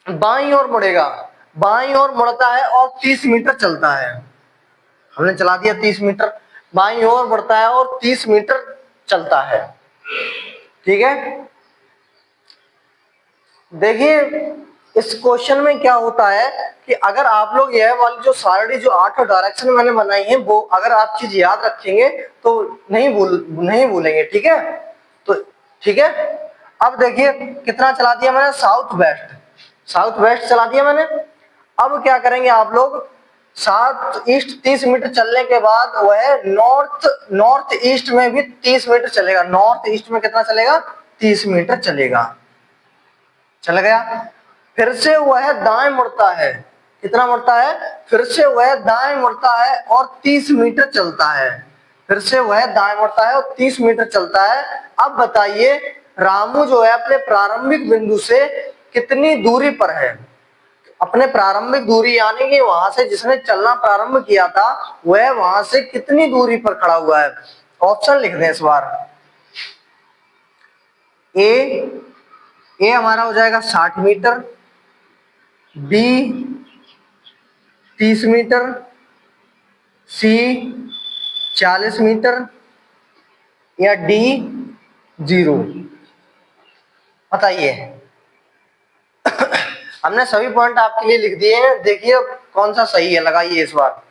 बाईं ओर मुड़ेगा, बाईं ओर मुड़ता है और 30 मीटर चलता है। हमने चला दिया 30 मीटर, बाईं ओर बढ़ता है और 30 मीटर चलता है। ठीक है, देखिए इस क्वेश्चन में क्या होता है कि अगर आप लोग यह वाली जो सारी जो 8 डायरेक्शन मैंने बनाई है वो अगर आप चीज याद रखेंगे तो नहीं भूलेंगे। ठीक है, तो ठीक है, अब देखिए कितना चला दिया मैंने, साउथ वेस्ट चला दिया मैंने। अब क्या करेंगे आप लोग, साउथ ईस्ट 30 मीटर चलने के बाद वह नॉर्थ ईस्ट में भी 30 मीटर चलेगा। नॉर्थ ईस्ट में कितना चलेगा, 30 मीटर चलेगा। चल गया। फिर से वह दाएं मुड़ता है, कितना मुड़ता है, फिर से वह दाएं मुड़ता है और 30 मीटर चलता है। फिर से वह दाएं मुड़ता है और 30 मीटर चलता है। अब बताइए रामू जो है अपने प्रारंभिक बिंदु से कितनी दूरी पर है। अपने प्रारंभिक दूरी यानी कि वहां से जिसने चलना प्रारंभ किया था वह वहां से कितनी दूरी पर खड़ा हुआ है। ऑप्शन लिख दें इस बार। ए हमारा हो जाएगा 60 मीटर, बी 30 मीटर, सी 40 मीटर या डी 0। बताइए। हमने सभी पॉइंट आपके लिए लिख दिए हैं, देखिए कौन सा सही है, लगाइए इस बार।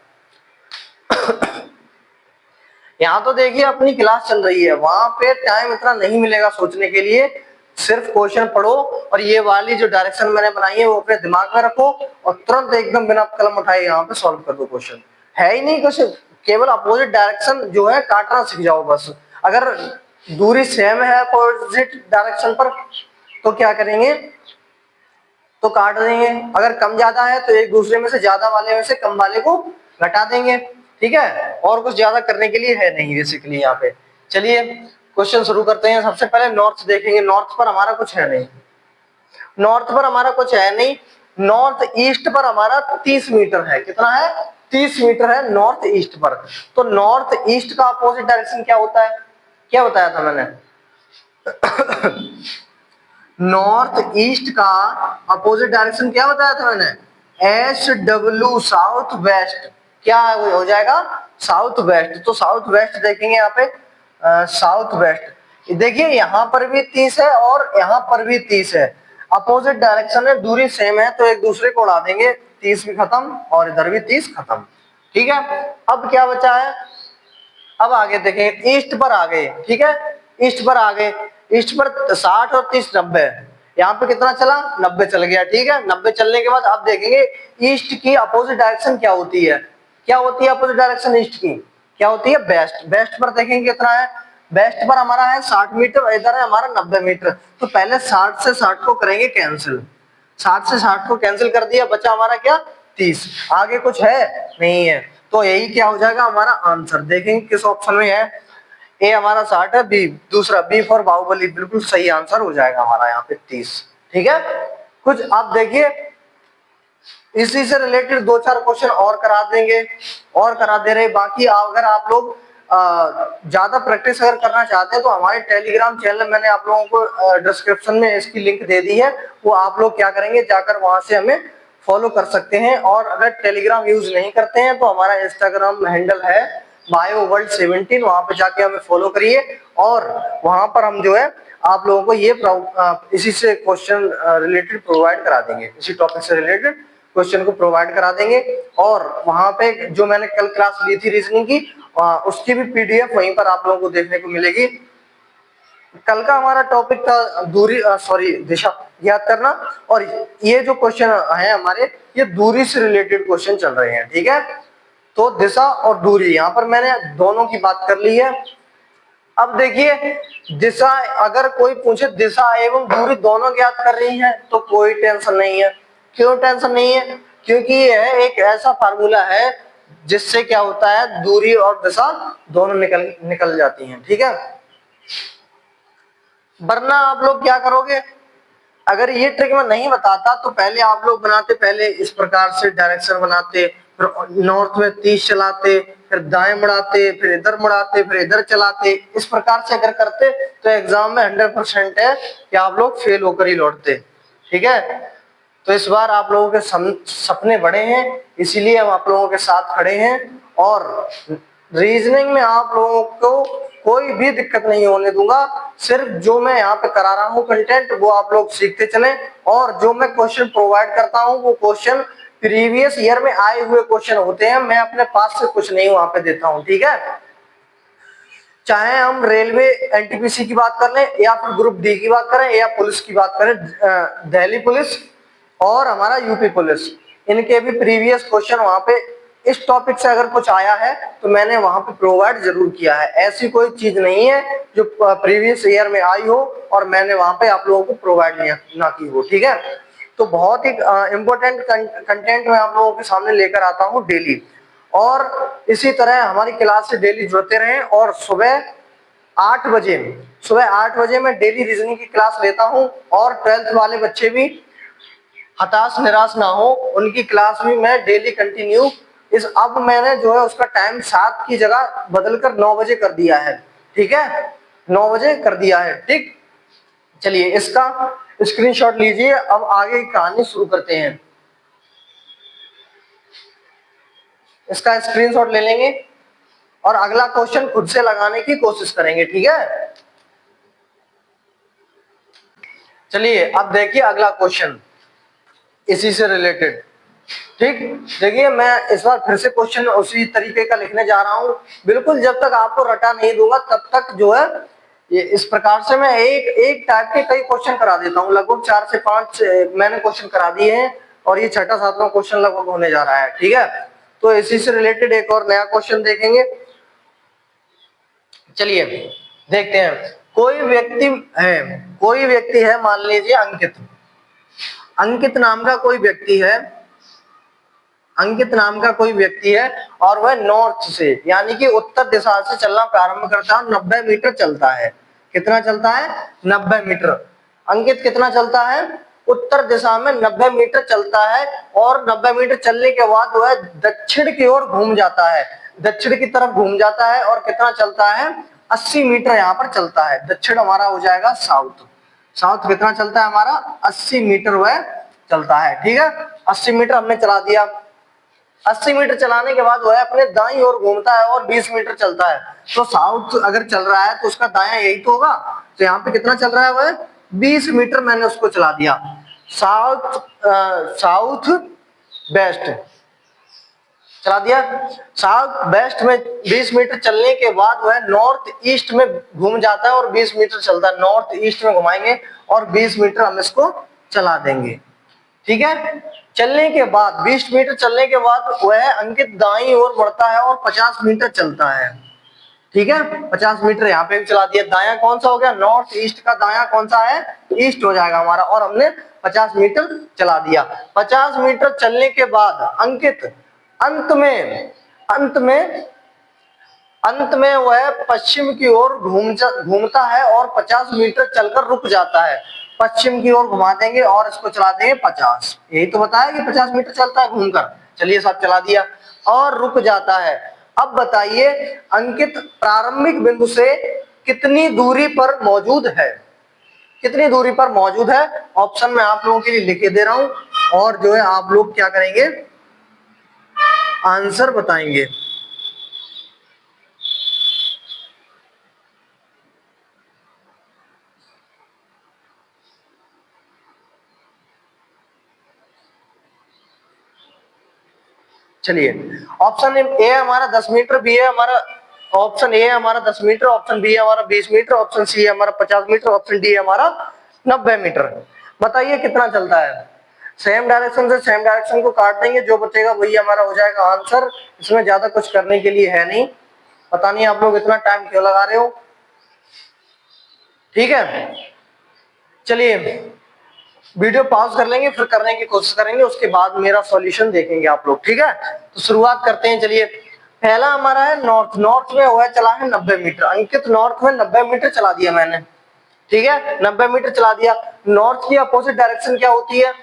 यहाँ तो देखिए अपनी क्लास चल रही है, वहां पे टाइम इतना नहीं मिलेगा सोचने के लिए। सिर्फ क्वेश्चन पढ़ो और ये वाली जो डायरेक्शन मैंने बनाई है वो अपने दिमाग में रखो और तुरंत एकदम बिना कलम उठाए यहाँ पे सॉल्व कर दो। क्वेश्चन है ही नहीं कुछ, केवल अपोजिट डायरेक्शन जो है काटना सीख जाओ बस। अगर दूरी सेम है अपोजिट डायरेक्शन पर, तो क्या करेंगे, तो काट देंगे। अगर कम ज्यादा है तो एक दूसरे में से ज्यादा वाले में से कम वाले को घटा देंगे, ठीक है। और कुछ ज्यादा करने के लिए है नहीं बेसिकली यहाँ पे। चलिए क्वेश्चन शुरू करते हैं। सबसे पहले नॉर्थ देखेंगे। नॉर्थ पर हमारा कुछ है नहीं, नॉर्थ पर हमारा कुछ है नहीं। नॉर्थ ईस्ट पर हमारा 30 मीटर है। कितना है? 30 मीटर है नॉर्थ ईस्ट पर। तो नॉर्थ ईस्ट का अपोजिट डायरेक्शन क्या होता है? क्या बताया था मैंने? नॉर्थ ईस्ट का अपोजिट डायरेक्शन क्या बताया था मैंने? SW, south west. क्या हो जाएगा? South west. तो साउथ वेस्ट देखेंगे यहाँ पे, साउथ वेस्ट। देखिए यहाँ पर भी 30 है और यहाँ पर भी 30 है। अपोजिट डायरेक्शन है, दूरी सेम है, तो एक दूसरे को उड़ा देंगे। 30 भी खत्म और इधर भी 30 खत्म, ठीक है। अब क्या बचा है? अब आगे देखें, ईस्ट पर आ गए, ठीक है। ईस्ट पर आ गए, ईस्ट पर 60 और 30 90। यहाँ पे कितना चला? 90 चल गया, ठीक है। 90 चलने के बाद अब देखेंगे ईस्ट की अपोजिट डायरेक्शन क्या होती है। क्या होती है अपोजिट डायरेक्शन ईस्ट की? क्या होती है? वेस्ट। वेस्ट पर देखेंगे कितना है? वेस्ट पर हमारा है 60 मीटर, इधर है हमारा 90 मीटर। तो पहले 60 से 60 को करेंगे कैंसिल। 60 से 60 को कैंसिल कर दिया, बचा हमारा क्या? 30। आगे कुछ है? नहीं है। तो यही क्या हो जाएगा हमारा आंसर। देखेंगे किस ऑप्शन में है। ए हमारा 60 है, बी दूसरा, बी फॉर बाहुबली, बिल्कुल सही आंसर हो जाएगा हमारा यहाँ पे 30, ठीक है। कुछ आप देखिए इसी से रिलेटेड 2-4 क्वेश्चन और करा देंगे, और करा दे रहे। बाकी अगर आप लोग ज्यादा प्रैक्टिस अगर करना चाहते हैं तो हमारे टेलीग्राम चैनल मैंने आप लोगों को डिस्क्रिप्शन में इसकी लिंक दे दी है। वो आप लोग क्या करेंगे, जाकर वहां से हमें फॉलो कर सकते हैं। और अगर टेलीग्राम यूज नहीं करते हैं तो हमारा इंस्टाग्राम हैंडल है BioWorld17, वहां पे जाके हमें फॉलो करिए। और वहां पर हम जो है आप लोगों को ये इसी से क्वेश्चन रिलेटेड प्रोवाइड करा देंगे, इसी टॉपिक से रिलेटेड क्वेश्चन को प्रोवाइड करा देंगे। और वहां पे जो मैंने कल क्लास ली थी रीजनिंग की, उसकी भी PDF वहीं पर आप लोगों को देखने को मिलेगी। कल का हमारा टॉपिक था दूरी, सॉरी दिशा याद करना। और ये जो क्वेश्चन है हमारे, ये दूरी से रिलेटेड क्वेश्चन चल रहे हैं, ठीक है। तो दिशा और दूरी, यहाँ पर मैंने दोनों की बात कर ली है। अब देखिए दिशा, अगर कोई पूछे दिशा एवं दूरी दोनों ज्ञात कर रही है तो कोई टेंशन नहीं है। क्यों टेंशन नहीं है? क्योंकि यह एक ऐसा फार्मूला है जिससे क्या होता है, दूरी और दिशा दोनों निकल जाती हैं, ठीक है। वरना आप लोग क्या करोगे, अगर ये ट्रिक मैं नहीं बताता तो पहले आप लोग बनाते, पहले इस प्रकार से डायरेक्शन बनाते, फिर नॉर्थ में 30 चलाते, फिर दाएं मुड़ाते, फिर इधर मुड़ाते, फिर इधर चलाते। इस प्रकार से अगर करते तो एग्जाम में 100% है कि आप लोग फेल होकर ही लौटते, ठीक है। तो इस बार आप लोगों के सपने बड़े हैं, इसीलिए हम आप लोगों के साथ खड़े हैं। और रीजनिंग में आप लोगों को कोई भी दिक्कत नहीं होने दूंगा। सिर्फ जो मैं यहाँ पे करा रहा हूँ कंटेंट, वो आप लोग सीखते चलें। और जो मैं क्वेश्चन प्रोवाइड करता हूँ वो क्वेश्चन प्रीवियस ईयर में आए हुए क्वेश्चन होते हैं। मैं अपने पास से कुछ नहीं वहां पे देता हूँ, ठीक है। चाहे हम रेलवे NTPC की बात कर लें, या फिर ग्रुप D की बात करें, या पुलिस की बात करें, दिल्ली पुलिस और हमारा यूपी पुलिस, इनके भी प्रीवियस क्वेश्चन वहां पे इस टॉपिक से अगर कुछ आया है तो मैंने वहां पे प्रोवाइड जरूर किया है। ऐसी कोई चीज नहीं है जो प्रीवियस ईयर में आई हो और मैंने वहां पे आप लोगों को प्रोवाइड ना की हो, ठीक है। तो बहुत ही इंपॉर्टेंट कंटेंट मैं आप लोगों के सामने लेकर आता हूँ डेली। और इसी तरह हमारी क्लास से डेली जुड़ते रहें। और सुबह 8 बजे मैं डेली रीजनिंग की क्लास लेता हूँ। और 12th वाले बच्चे भी हताश निराश ना हो, उनकी क्लास भी मैं डेली कंटिन्यू अब मैंने जो है उसका टाइम 7 की जगह बदलकर 9 बजे कर दिया है, ठीक है। 9 बजे कर दिया है, ठीक। चलिए इसका स्क्रीनशॉट लीजिए। अब आगे की कहानी शुरू करते हैं। इसका स्क्रीनशॉट ले लेंगे और अगला क्वेश्चन खुद से लगाने की कोशिश करेंगे, ठीक है। चलिए अब देखिए अगला क्वेश्चन इसी से रिलेटेड, ठीक। देखिए मैं इस बार फिर से क्वेश्चन उसी तरीके का लिखने जा रहा हूँ। बिल्कुल जब तक आपको रटा नहीं दूंगा तब तक जो है ये इस प्रकार से मैं एक टाइप के कई क्वेश्चन करा देता हूँ। लगभग 4 से 5 मैंने क्वेश्चन करा दिए हैं और ये 6वां-7वां क्वेश्चन लगभग होने जा रहा है, ठीक है। तो इसी से रिलेटेड एक और नया क्वेश्चन देखेंगे। चलिए देखते हैं। कोई व्यक्ति कोई व्यक्ति है, मान लीजिए अंकित। अंकित नाम का कोई व्यक्ति है, अंकित नाम का कोई व्यक्ति है और वह नॉर्थ से यानी कि उत्तर दिशा से चलना प्रारंभ करता है, 90 मीटर चलता है। कितना चलता है? 90 मीटर। अंकित कितना चलता है? उत्तर दिशा में 90 मीटर चलता है और 90 मीटर चलने के बाद वह दक्षिण की ओर घूम जाता है, दक्षिण की तरफ घूम जाता है और कितना चलता है? 80 मीटर यहाँ पर चलता है। दक्षिण हमारा हो जाएगा साउथ। साउथ कितना चलता है हमारा? 80 मीटर वह चलता है। ठीक है, 80 मीटर हमने चला दिया। 80 मीटर चलाने के बाद वह अपने दाईं ओर घूमता है और 20 मीटर चलता है। तो साउथ अगर चल रहा है तो उसका दायां यही तो होगा। तो यहाँ पे कितना चल रहा है वह? 20 मीटर मैंने उसको चला दिया। साउथ वेस्ट चला दिया। साउथ वेस्ट में 20 मीटर चलने के बाद वह नॉर्थ ईस्ट में घूम जाता है और 20 मीटर चलता है। नॉर्थ ईस्ट में घुमाएंगे और 20 मीटर हम इसको चला देंगे। ठीक है, चलने के बाद 20 मीटर चलने के बाद वह अंकित दाईं ओर बढ़ता है और 50 मीटर चलता है। ठीक है, 50 मीटर यहाँ पे भी चला दिया। दायां कौन सा हो गया? नॉर्थ ईस्ट का दायां कौन सा है? ईस्ट हो जाएगा हमारा। और हमने 50 मीटर चला दिया। 50 मीटर चलने के बाद अंकित अंत में वह पश्चिम की ओर घूमता है और 50 मीटर चलकर रुक जाता है। पश्चिम की ओर घुमा देंगे और इसको चला देंगे 50। यही तो बताया कि 50 मीटर चलता है घूमकर। चलिए सब चला दिया और रुक जाता है। अब बताइए अंकित प्रारंभिक बिंदु से कितनी दूरी पर मौजूद है? कितनी दूरी पर मौजूद है? ऑप्शन में आप लोगों के लिए लिख के दे रहा हूं और जो है आप लोग क्या करेंगे? आंसर बताएंगे। चलिए, ऑप्शन ए हमारा 10 मीटर, बी है हमारा, ऑप्शन ए है हमारा 10 मीटर, ऑप्शन बी है हमारा 20 मीटर, ऑप्शन सी है हमारा 50 मीटर, ऑप्शन डी है हमारा 90 मीटर। बताइए कितना चलता है? सेम डायरेक्शन से सेम डायरेक्शन को काट देंगे, जो बचेगा वही हमारा हो जाएगा आंसर। इसमें ज्यादा कुछ करने के लिए है नहीं। पता नहीं आप लोग इतना टाइम क्यों लगा रहे हो। ठीक है, चलिए वीडियो पॉज कर लेंगे, फिर करने की कोशिश करेंगे, उसके बाद मेरा सॉल्यूशन देखेंगे आप लोग। ठीक है, तो शुरुआत करते हैं। चलिए, पहला हमारा है नॉर्थ। नॉर्थ में हुआ चला है 90 मीटर। अंकित नॉर्थ में 90 मीटर चला दिया मैंने। ठीक है, 90 मीटर चला दिया। नॉर्थ की अपोजिट डायरेक्शन क्या होती है?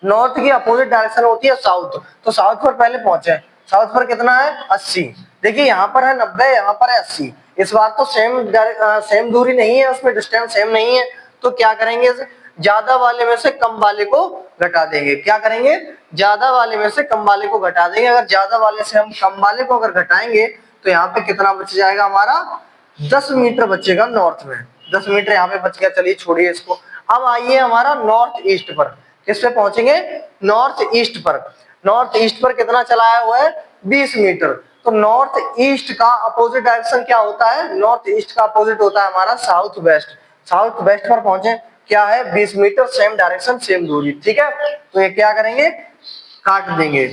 नॉर्थ की अपोजिट डायरेक्शन होती है साउथ। तो साउथ पर पहले पहुंचे। साउथ पर कितना है? 80। देखिए यहाँ पर है 90, यहाँ पर है 80। इस बार तो सेम दूरी नहीं है, उसमें डिस्टेंस सेम नहीं है। तो क्या करेंगे? ज्यादा वाले में से कम वाले को घटा देंगे। क्या करेंगे? ज्यादा वाले में से कम वाले को घटा देंगे। अगर ज्यादा वाले से हम कम वाले को अगर घटाएंगे तो यहाँ पे कितना बच जाएगा हमारा? 10 मीटर बचेगा नॉर्थ में। 10 मीटर यहाँ पे बच गया। चलिए छोड़िए इसको। अब आइए हमारा नॉर्थ ईस्ट पर। किस पे पहुंचेंगे? नॉर्थ ईस्ट पर। नॉर्थ ईस्ट पर कितना चलाया हुआ है? 20 मीटर। तो नॉर्थ ईस्ट का अपोजिट डायरेक्शन क्या होता है? नॉर्थ ईस्ट का अपोजिट होता है हमारा साउथ वेस्ट। साउथ वेस्ट पर पहुंचे, क्या है? 20 मीटर, सेम डायरेक्शन सेम दूरी। ठीक है, तो ये क्या करेंगे? काट देंगे।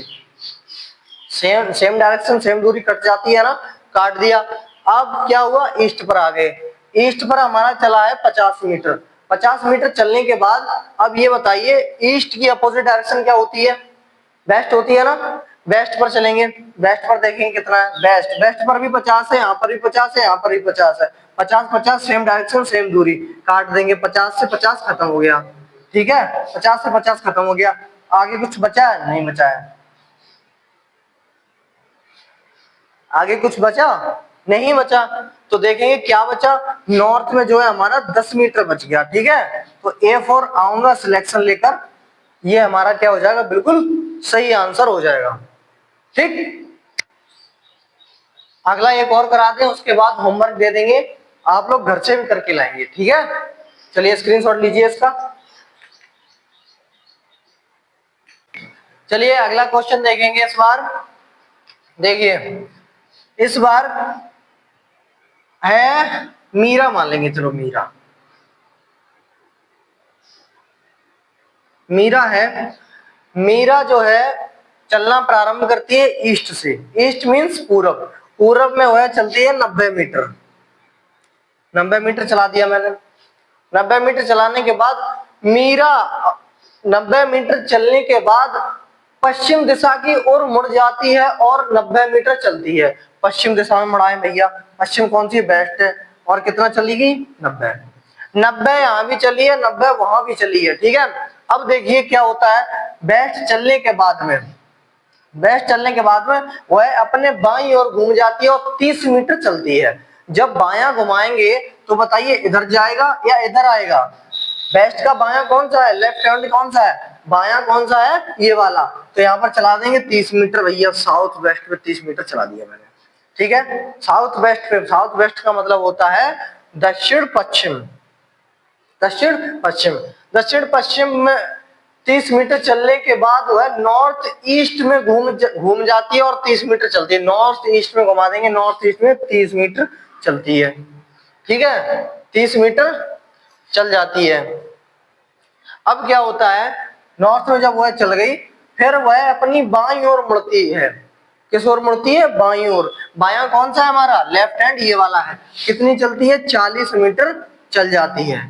सेम डायरेक्शन सेम दूरी कट जाती है ना, काट दिया। अब क्या हुआ? ईस्ट पर आ गए। ईस्ट पर हमारा चला है 50 मीटर। 50 मीटर चलने के बाद अब ये बताइए ईस्ट की अपोजिट डायरेक्शन क्या होती है? वेस्ट होती है ना। वेस्ट पर चलेंगे। वेस्ट पर देखेंगे कितना है? वेस्ट वेस्ट पर भी 50 है, यहाँ पर भी 50 है, यहाँ पर भी 50 है। 50 50 सेम डायरेक्शन सेम दूरी, काट देंगे। 50 से 50 खत्म हो गया। ठीक है, 50 से 50 खत्म हो गया। आगे कुछ बचा है? नहीं बचा है। आगे कुछ बचा? नहीं बचा। तो देखेंगे क्या बचा। नॉर्थ में जो है हमारा 10 मीटर बच गया। ठीक है, तो ए फॉर आऊंगा सिलेक्शन लेकर, ये हमारा क्या हो जाएगा? बिल्कुल सही आंसर हो जाएगा। ठीक, अगला एक और करा दें, उसके बाद होमवर्क दे देंगे, आप लोग घर से भी करके लाएंगे। ठीक है, चलिए स्क्रीनशॉट लीजिए इसका। चलिए अगला क्वेश्चन देखेंगे इस बार। देखिए इस बार है मीरा, मान लेंगे। चलो मीरा, मीरा है। मीरा जो है चलना प्रारंभ करती है ईस्ट से। ईस्ट मींस पूरब। पूरब में वह चलती है 90 मीटर। 90 मीटर चला दिया मैंने। 90 मीटर चलाने के बाद मीरा 90 मीटर चलने के बाद पश्चिम दिशा की ओर मुड़ जाती है और 90 मीटर चलती है। पश्चिम दिशा में मुड़ाए भैया, पश्चिम कौन सी, वेस्ट है। और कितना चलेगी, 90। 90 यहाँ भी चली है, 90 वहां भी चली है, ठीक है। अब देखिए क्या होता है, वेस्ट चलने के बाद में, वेस्ट चलने के बाद में वह अपने बाईं ओर घूम जाती है और 30 मीटर चलती है। जब बायां घुमाएंगे तो बताइए इधर जाएगा या इधर आएगा। वेस्ट का बायां कौन सा है, लेफ्ट हैंड कौन सा है, बायां कौन सा है, ये वाला। तो यहाँ पर चला देंगे 30 मीटर भैया, साउथ वेस्ट पे 30 मीटर चला दिया मैंने, ठीक है। साउथ वेस्ट पे, साउथ वेस्ट का मतलब होता है दक्षिण पश्चिम, दक्षिण पश्चिम। दक्षिण पश्चिम में 30 मीटर चलने के बाद वह नॉर्थ ईस्ट में घूम जाती है और 30 मीटर चलती है। नॉर्थ ईस्ट में घुमा देंगे, नॉर्थ ईस्ट में 30 मीटर चलती है, ठीक है, 30 मीटर चल जाती है। अब क्या होता है, नॉर्थ में जब वह चल गई फिर वह अपनी बाईं ओर मुड़ती है। किस ओर मुड़ती है, बाईं ओर। बायां कौन सा है हमारा, लेफ्ट हैंड, ये वाला है। कितनी चलती है, 40 मीटर चल जाती है,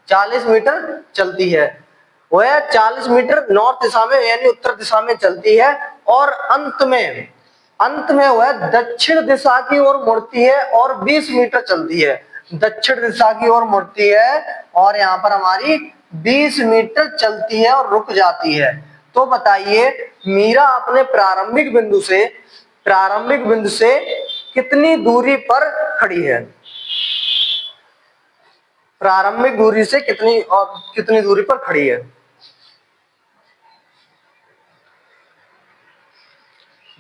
40 मीटर चलती है। वह 40 मीटर नॉर्थ दिशा में यानी उत्तर दिशा में चलती है और अंत में वह दक्षिण दिशा की ओर मुड़ती है और 20 मीटर चलती है। दक्षिण दिशा की ओर मुड़ती है और यहाँ पर हमारी 20 मीटर चलती है और रुक जाती है। तो बताइए मीरा अपने प्रारंभिक बिंदु से कितनी दूरी पर खड़ी है, प्रारंभिक दूरी से कितनी दूरी पर खड़ी है।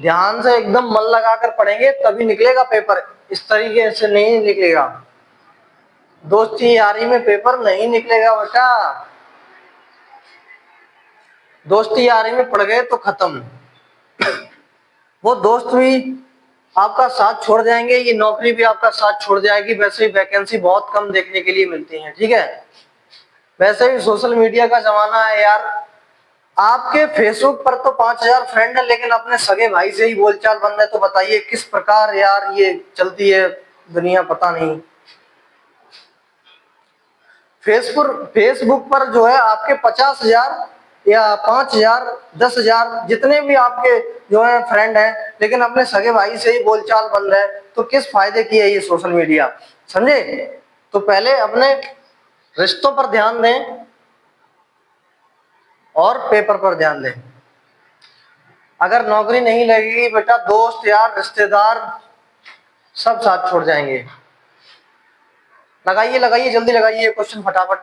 ध्यान से एकदम मन लगाकर पढ़ेंगे तभी निकलेगा पेपर, इस तरीके से नहीं निकलेगा। दोस्ती यारी में पेपर नहीं निकलेगा बेटा, दोस्ती यारी में पड़ गए तो खत्म। वो दोस्त भी आपका साथ छोड़ जाएंगे, ये नौकरी भी आपका साथ छोड़ जाएगी। वैसे ही वैकेंसी बहुत कम देखने के लिए मिलती है, ठीक है। वैसे भी सोशल मीडिया का जमाना है यार, आपके फेसबुक पर तो 5000 फ्रेंड है लेकिन अपने सगे भाई से ही बोलचाल बंद है। तो बताइए किस प्रकार यार ये चलती है दुनिया, पता नहीं। फेसबुक पर जो है आपके 50,000 या 5,000 10,000 जितने भी आपके जो है फ्रेंड हैं, लेकिन अपने सगे भाई से ही बोलचाल बंद है। तो किस फायदे की है ये सोशल मीडिया, समझे। तो पहले अपने रिश्तों पर ध्यान दें और पेपर पर ध्यान दें। अगर नौकरी नहीं लगेगी बेटा, दोस्त यार रिश्तेदार सब साथ छोड़ जाएंगे। लगाइए जल्दी लगाइए क्वेश्चन फटाफट,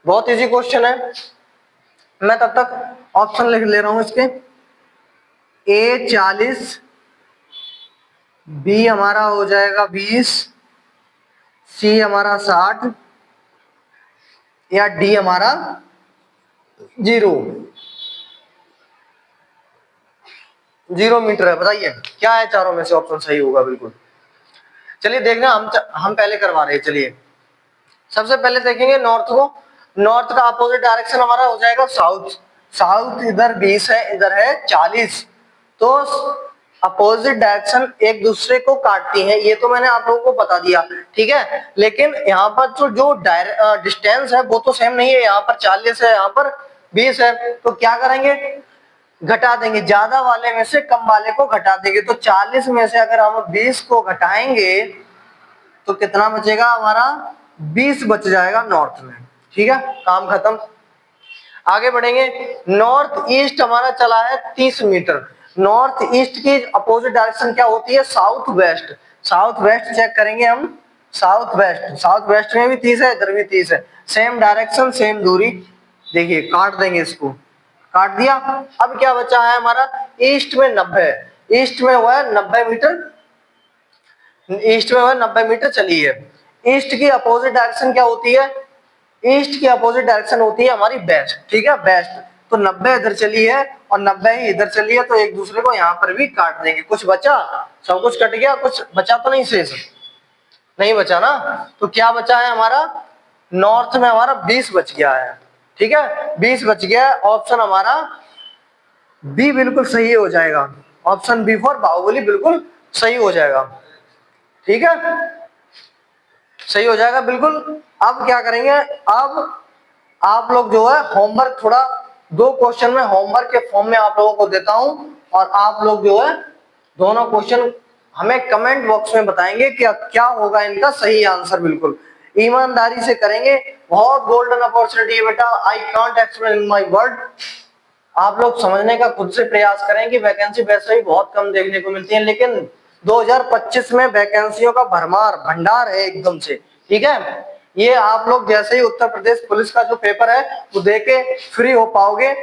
बहुत इजी क्वेश्चन है। मैं तब तक ऑप्शन लिख ले रहा हूं इसके। A 40, B हमारा हो जाएगा 20, C हमारा 60 या D हमारा 0 मीटर है। बताइए क्या है चारों में से ऑप्शन सही होगा, बिल्कुल। चलिए देखना, हम पहले करवा रहे हैं। चलिए सबसे पहले देखेंगे नॉर्थ को। नॉर्थ का अपोजिट डायरेक्शन हमारा हो जाएगा साउथ। साउथ इधर 20 है, इधर है 40। तो अपोजिट डायरेक्शन एक दूसरे को काटती है, ये तो मैंने आप लोगों को बता दिया, ठीक है। लेकिन यहाँ पर जो डिस्टेंस है वो तो सेम नहीं है। यहाँ पर 40 है, यहाँ पर 20 है। तो क्या करेंगे, घटा देंगे, ज्यादा वाले में से कम वाले को घटा देंगे। तो 40 में से अगर हम 20 को घटाएंगे तो कितना बचेगा हमारा, 20 बच जाएगा नॉर्थ में, ठीक है, काम खत्म। आगे बढ़ेंगे। नॉर्थ ईस्ट हमारा चला है 30 मीटर। नॉर्थ ईस्ट की अपोजिट डायरेक्शन क्या होती है, south west. South west check करेंगे हम, साउथ वेस्ट में भी 30 है, इधर भी 30 है, सेम डायरेक्शन सेम दूरी। देखिए काट देंगे, इसको काट दिया। अब क्या बचा है हमारा, ईस्ट में 90, ईस्ट में वह 90 मीटर, ईस्ट में वह 90 मीटर चली है। ईस्ट की अपोजिट डायरेक्शन क्या होती है, ईस्ट की अपोजिट डायरेक्शन होती है हमारी वेस्ट, ठीक है, वेस्ट। तो 90 इधर चली है और 90 ही इधर चली है, तो एक दूसरे को यहाँ पर भी काट देंगे। कुछ बचा, सब कुछ कट गया, कुछ बचा तो नहीं, शेष नहीं बचा ना। तो क्या बचा है हमारा, नॉर्थ में हमारा 20 बच गया है, ठीक है, 20 बच गया है। ऑप्शन हमारा बी बिल्कुल सही हो जाएगा। ऑप्शन बी फॉर बाहुबली बिल्कुल सही हो जाएगा। ठीक है, सही हो जाएगा बिल्कुल। अब क्या करेंगे, अब आप लोग जो है होमवर्क थोड़ा 2 क्वेश्चन में होमवर्क के फॉर्म में आप लोगों को देता हूं, और आप लोग जो है दोनों क्वेश्चन हमें कमेंट बॉक्स में बताएंगे क्या क्या होगा इनका सही आंसर। बिल्कुल ईमानदारी से करेंगे, बहुत गोल्डन अपॉर्चुनिटी है बेटा, I can't explain in my word. आप लोग समझने का खुद से प्रयास करें कि वैकेंसी वैसे ही बहुत कम देखने को मिलती है, लेकिन 2025 में वैकेंसियों का भरमार भंडार है एकदम से। ठीक है, ये आप लोग जैसे ही उत्तर प्रदेश पुलिस का जो पेपर है वो देके फ्री हो पाओगे,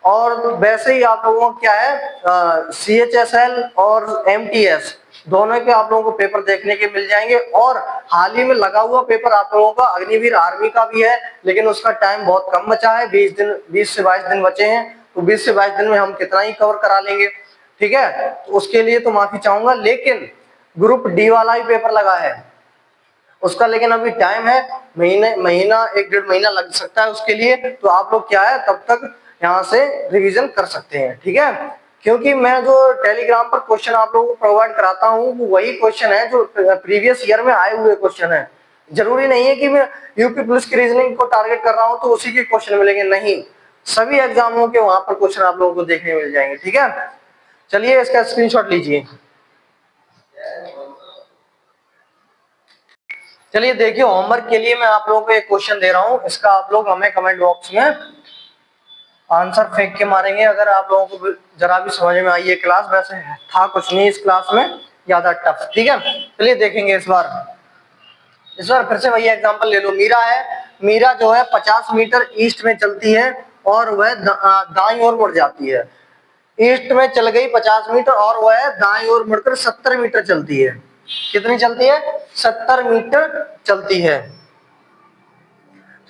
और वैसे ही आप लोगों को क्या है CHSL और MTS दोनों के आप लोगों को पेपर देखने के मिल जाएंगे। और हाल ही में लगा हुआ पेपर आप लोगों का अग्निवीर आर्मी का भी है, लेकिन उसका टाइम बहुत कम बचा है, 20 से 22 दिन बचे हैं, तो 20 से 22 दिन में हम कितना ही कवर करा लेंगे। ठीक है, तो उसके लिए तो माफी चाहूंगा, लेकिन ग्रुप डी वाला ही पेपर लगा है उसका, लेकिन अभी टाइम है, महीना 1-1.5 महीना लग सकता है उसके लिए, तो आप लोग क्या है तब तक यहाँ से रिवीजन कर सकते हैं। ठीक है, क्योंकि मैं जो टेलीग्राम पर क्वेश्चन आप लोगों को प्रोवाइड कराता हूँ वो वही क्वेश्चन है जो प्रीवियस ईयर में आए हुए क्वेश्चन है। जरूरी नहीं है कि मैं यूपी पुलिस की रीजनिंग को टारगेट कर रहा हूँ तो उसी के क्वेश्चन मिलेंगे, नहीं, सभी एग्जामों के वहां पर क्वेश्चन आप लोगों को देखने मिल जाएंगे। ठीक है, चलिए इसका स्क्रीनशॉट लीजिए। चलिए देखिए, होमवर्क के लिए मैं आप लोगों को एक क्वेश्चन दे रहा हूं, इसका आप लोग हमें कमेंट बॉक्स में आंसर फेंक के मारेंगे अगर आप लोगों को जरा भी समझ में आई ये क्लास। वैसे था कुछ नहीं इस क्लास में ज्यादा टफ। ठीक है, चलिए देखेंगे इस बार फिर से वही एग्जांपल ले लो। मीरा है, मीरा जो है 50 मीटर ईस्ट में चलती है और वह दाईं ओर मुड़ जाती है। ईस्ट में चल गई 50 मीटर और वह दाईं ओर मुड़कर 70 मीटर चलती है। कितनी चलती है? 70 मीटर चलती है,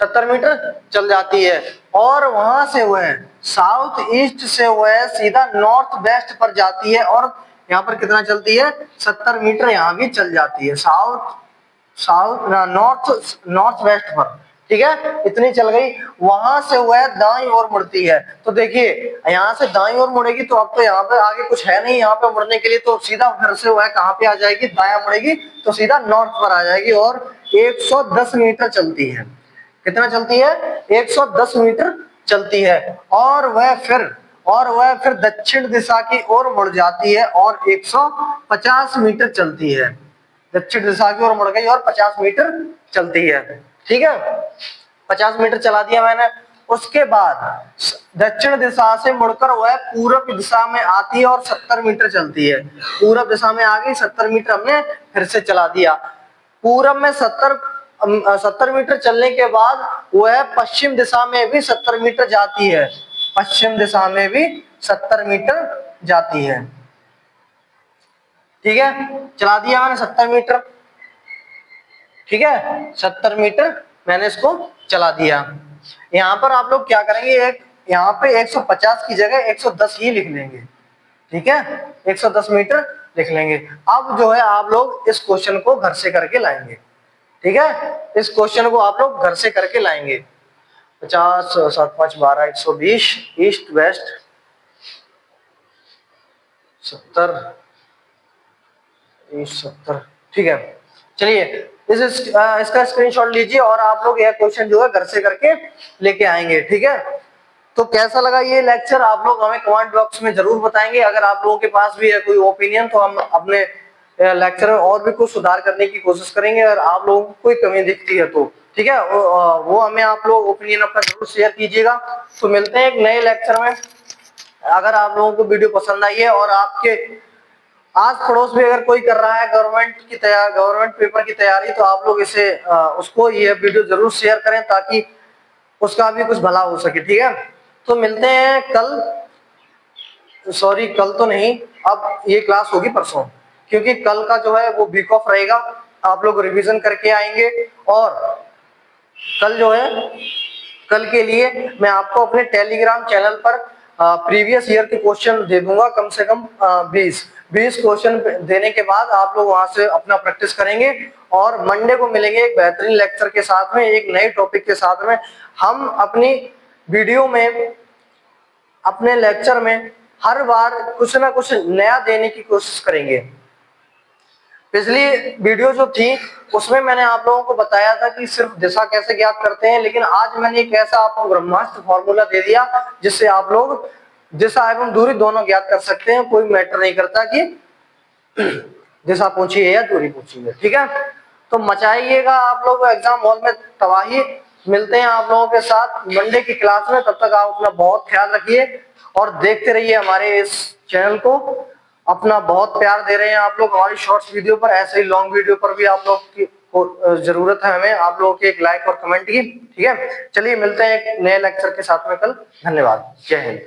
70 मीटर चल जाती है, और वहां से वह साउथ ईस्ट से वह सीधा नॉर्थ वेस्ट पर जाती है, और यहाँ पर कितना चलती है? 70 मीटर यहाँ भी चल जाती है, नॉर्थ वेस्ट पर। ठीक है, इतनी चल गई, वहां से वह दाईं ओर मुड़ती है। तो देखिए यहाँ से दाईं ओर मुड़ेगी तो अब तो यहाँ पे आगे कुछ है नहीं यहाँ पे मुड़ने के लिए, तो सीधा घर से वह कहाँ पे आ जाएगी? दायां मुड़ेगी तो सीधा नॉर्थ पर आ जाएगी, और 110 मीटर चलती है। कितना चलती है? 110 मीटर चलती है, और वह फिर दक्षिण दिशा की ओर मुड़ जाती है और 150 मीटर चलती है। दक्षिण दिशा की ओर मुड़ गई और 50 मीटर चलती है। ठीक है, 50 मीटर चला दिया मैंने। उसके बाद दक्षिण दिशा से मुड़कर वह पूर्व दिशा में आती है और 70 मीटर चलती है। पूर्व दिशा में आ गई, 70 मीटर हमने फिर से चला दिया। पूर्व में 70 मीटर चलने के बाद वह पश्चिम दिशा में भी 70 मीटर जाती है, पश्चिम दिशा में भी 70 मीटर जाती है। ठीक है, चला दिया मैंने 70 मीटर। ठीक है, 70 मीटर मैंने इसको चला दिया। यहाँ पर आप लोग क्या करेंगे, एक यहाँ पे 150 की जगह 110 ही लिख लेंगे। ठीक है, 110 मीटर लिख लेंगे। अब जो है आप लोग इस क्वेश्चन को घर से करके लाएंगे। ठीक है, इस क्वेश्चन को आप लोग घर से करके लाएंगे। 50 7 5 12 120 ईस्ट वेस्ट 70 70। ठीक है, चलिए इसका स्क्रीनशॉट लीजिए और आप लोग यह क्वेश्चन जो है घर से करके लेके आएंगे। ठीक है, तो कैसा लगा ये लेक्चर आप लोग हमें कमेंट बॉक्स में जरूर बताएंगे। अगर आप लोगों के पास भी है कोई ओपिनियन तो हम अपने लेक्चर में और भी कुछ सुधार करने की कोशिश करेंगे, अगर आप लोगों को कोई कमी दिखती है तो। ठीक है, वो हमें आप लोग ओपिनियन अपना जरूर शेयर कीजिएगा। तो मिलते हैं एक नए लेक्चर में। अगर आप लोगों को वीडियो पसंद आई है और आपके आस पड़ोस में अगर कोई कर रहा है गवर्नमेंट पेपर की तैयारी, तो आप लोग इसे उसको ये वीडियो जरूर शेयर करें ताकि उसका भी कुछ भला हो सके। ठीक है, तो मिलते हैं कल, कल तो नहीं, अब ये क्लास होगी परसों, क्योंकि कल का जो है वो वीक ऑफ रहेगा। आप लोग रिवीजन करके आएंगे, और कल जो है कल के लिए मैं आपको अपने टेलीग्राम चैनल पर प्रीवियस ईयर के क्वेश्चन दे दूंगा, कम से कम 20 क्वेश्चन देने के बाद आप लोग वहां से अपना प्रैक्टिस करेंगे, और मंडे को मिलेंगे एक बेहतरीन लेक्चर के साथ में, एक नए टॉपिक के साथ में। हम अपनी वीडियो में, अपने लेक्चर में हर बार कुछ ना कुछ नया देने की कोशिश करेंगे। पिछली वीडियो जो थी उसमें मैंने आप लोगों को बताया था कि सिर्फ दिशा कैसे ज्ञात करते हैं, लेकिन आज मैंने एक ऐसा आपको ब्रह्मास्त्र फॉर्मूला दे दिया जिससे आप लोग दिशा एवं दूरी दोनों ज्ञात कर सकते हैं। कोई मैटर नहीं करता कि दिशा पूछी है या दूरी पूछी है, ठीक है। तो मचाइएगा आप लोग एग्जाम हॉल में तबाही। मिलते हैं आप लोगों के साथ मंडे की क्लास में, तब तक आप अपना बहुत ख्याल रखिए और देखते रहिए हमारे इस चैनल को। अपना बहुत प्यार दे रहे हैं आप लोग हमारी शॉर्ट्स वीडियो पर, ऐसे ही लॉन्ग वीडियो पर भी आप लोग की जरूरत है हमें आप लोगों के एक लाइक और कमेंट की, ठीक है। चलिए मिलते हैं एक नए लेक्चर के साथ में कल। धन्यवाद, जय हिंद।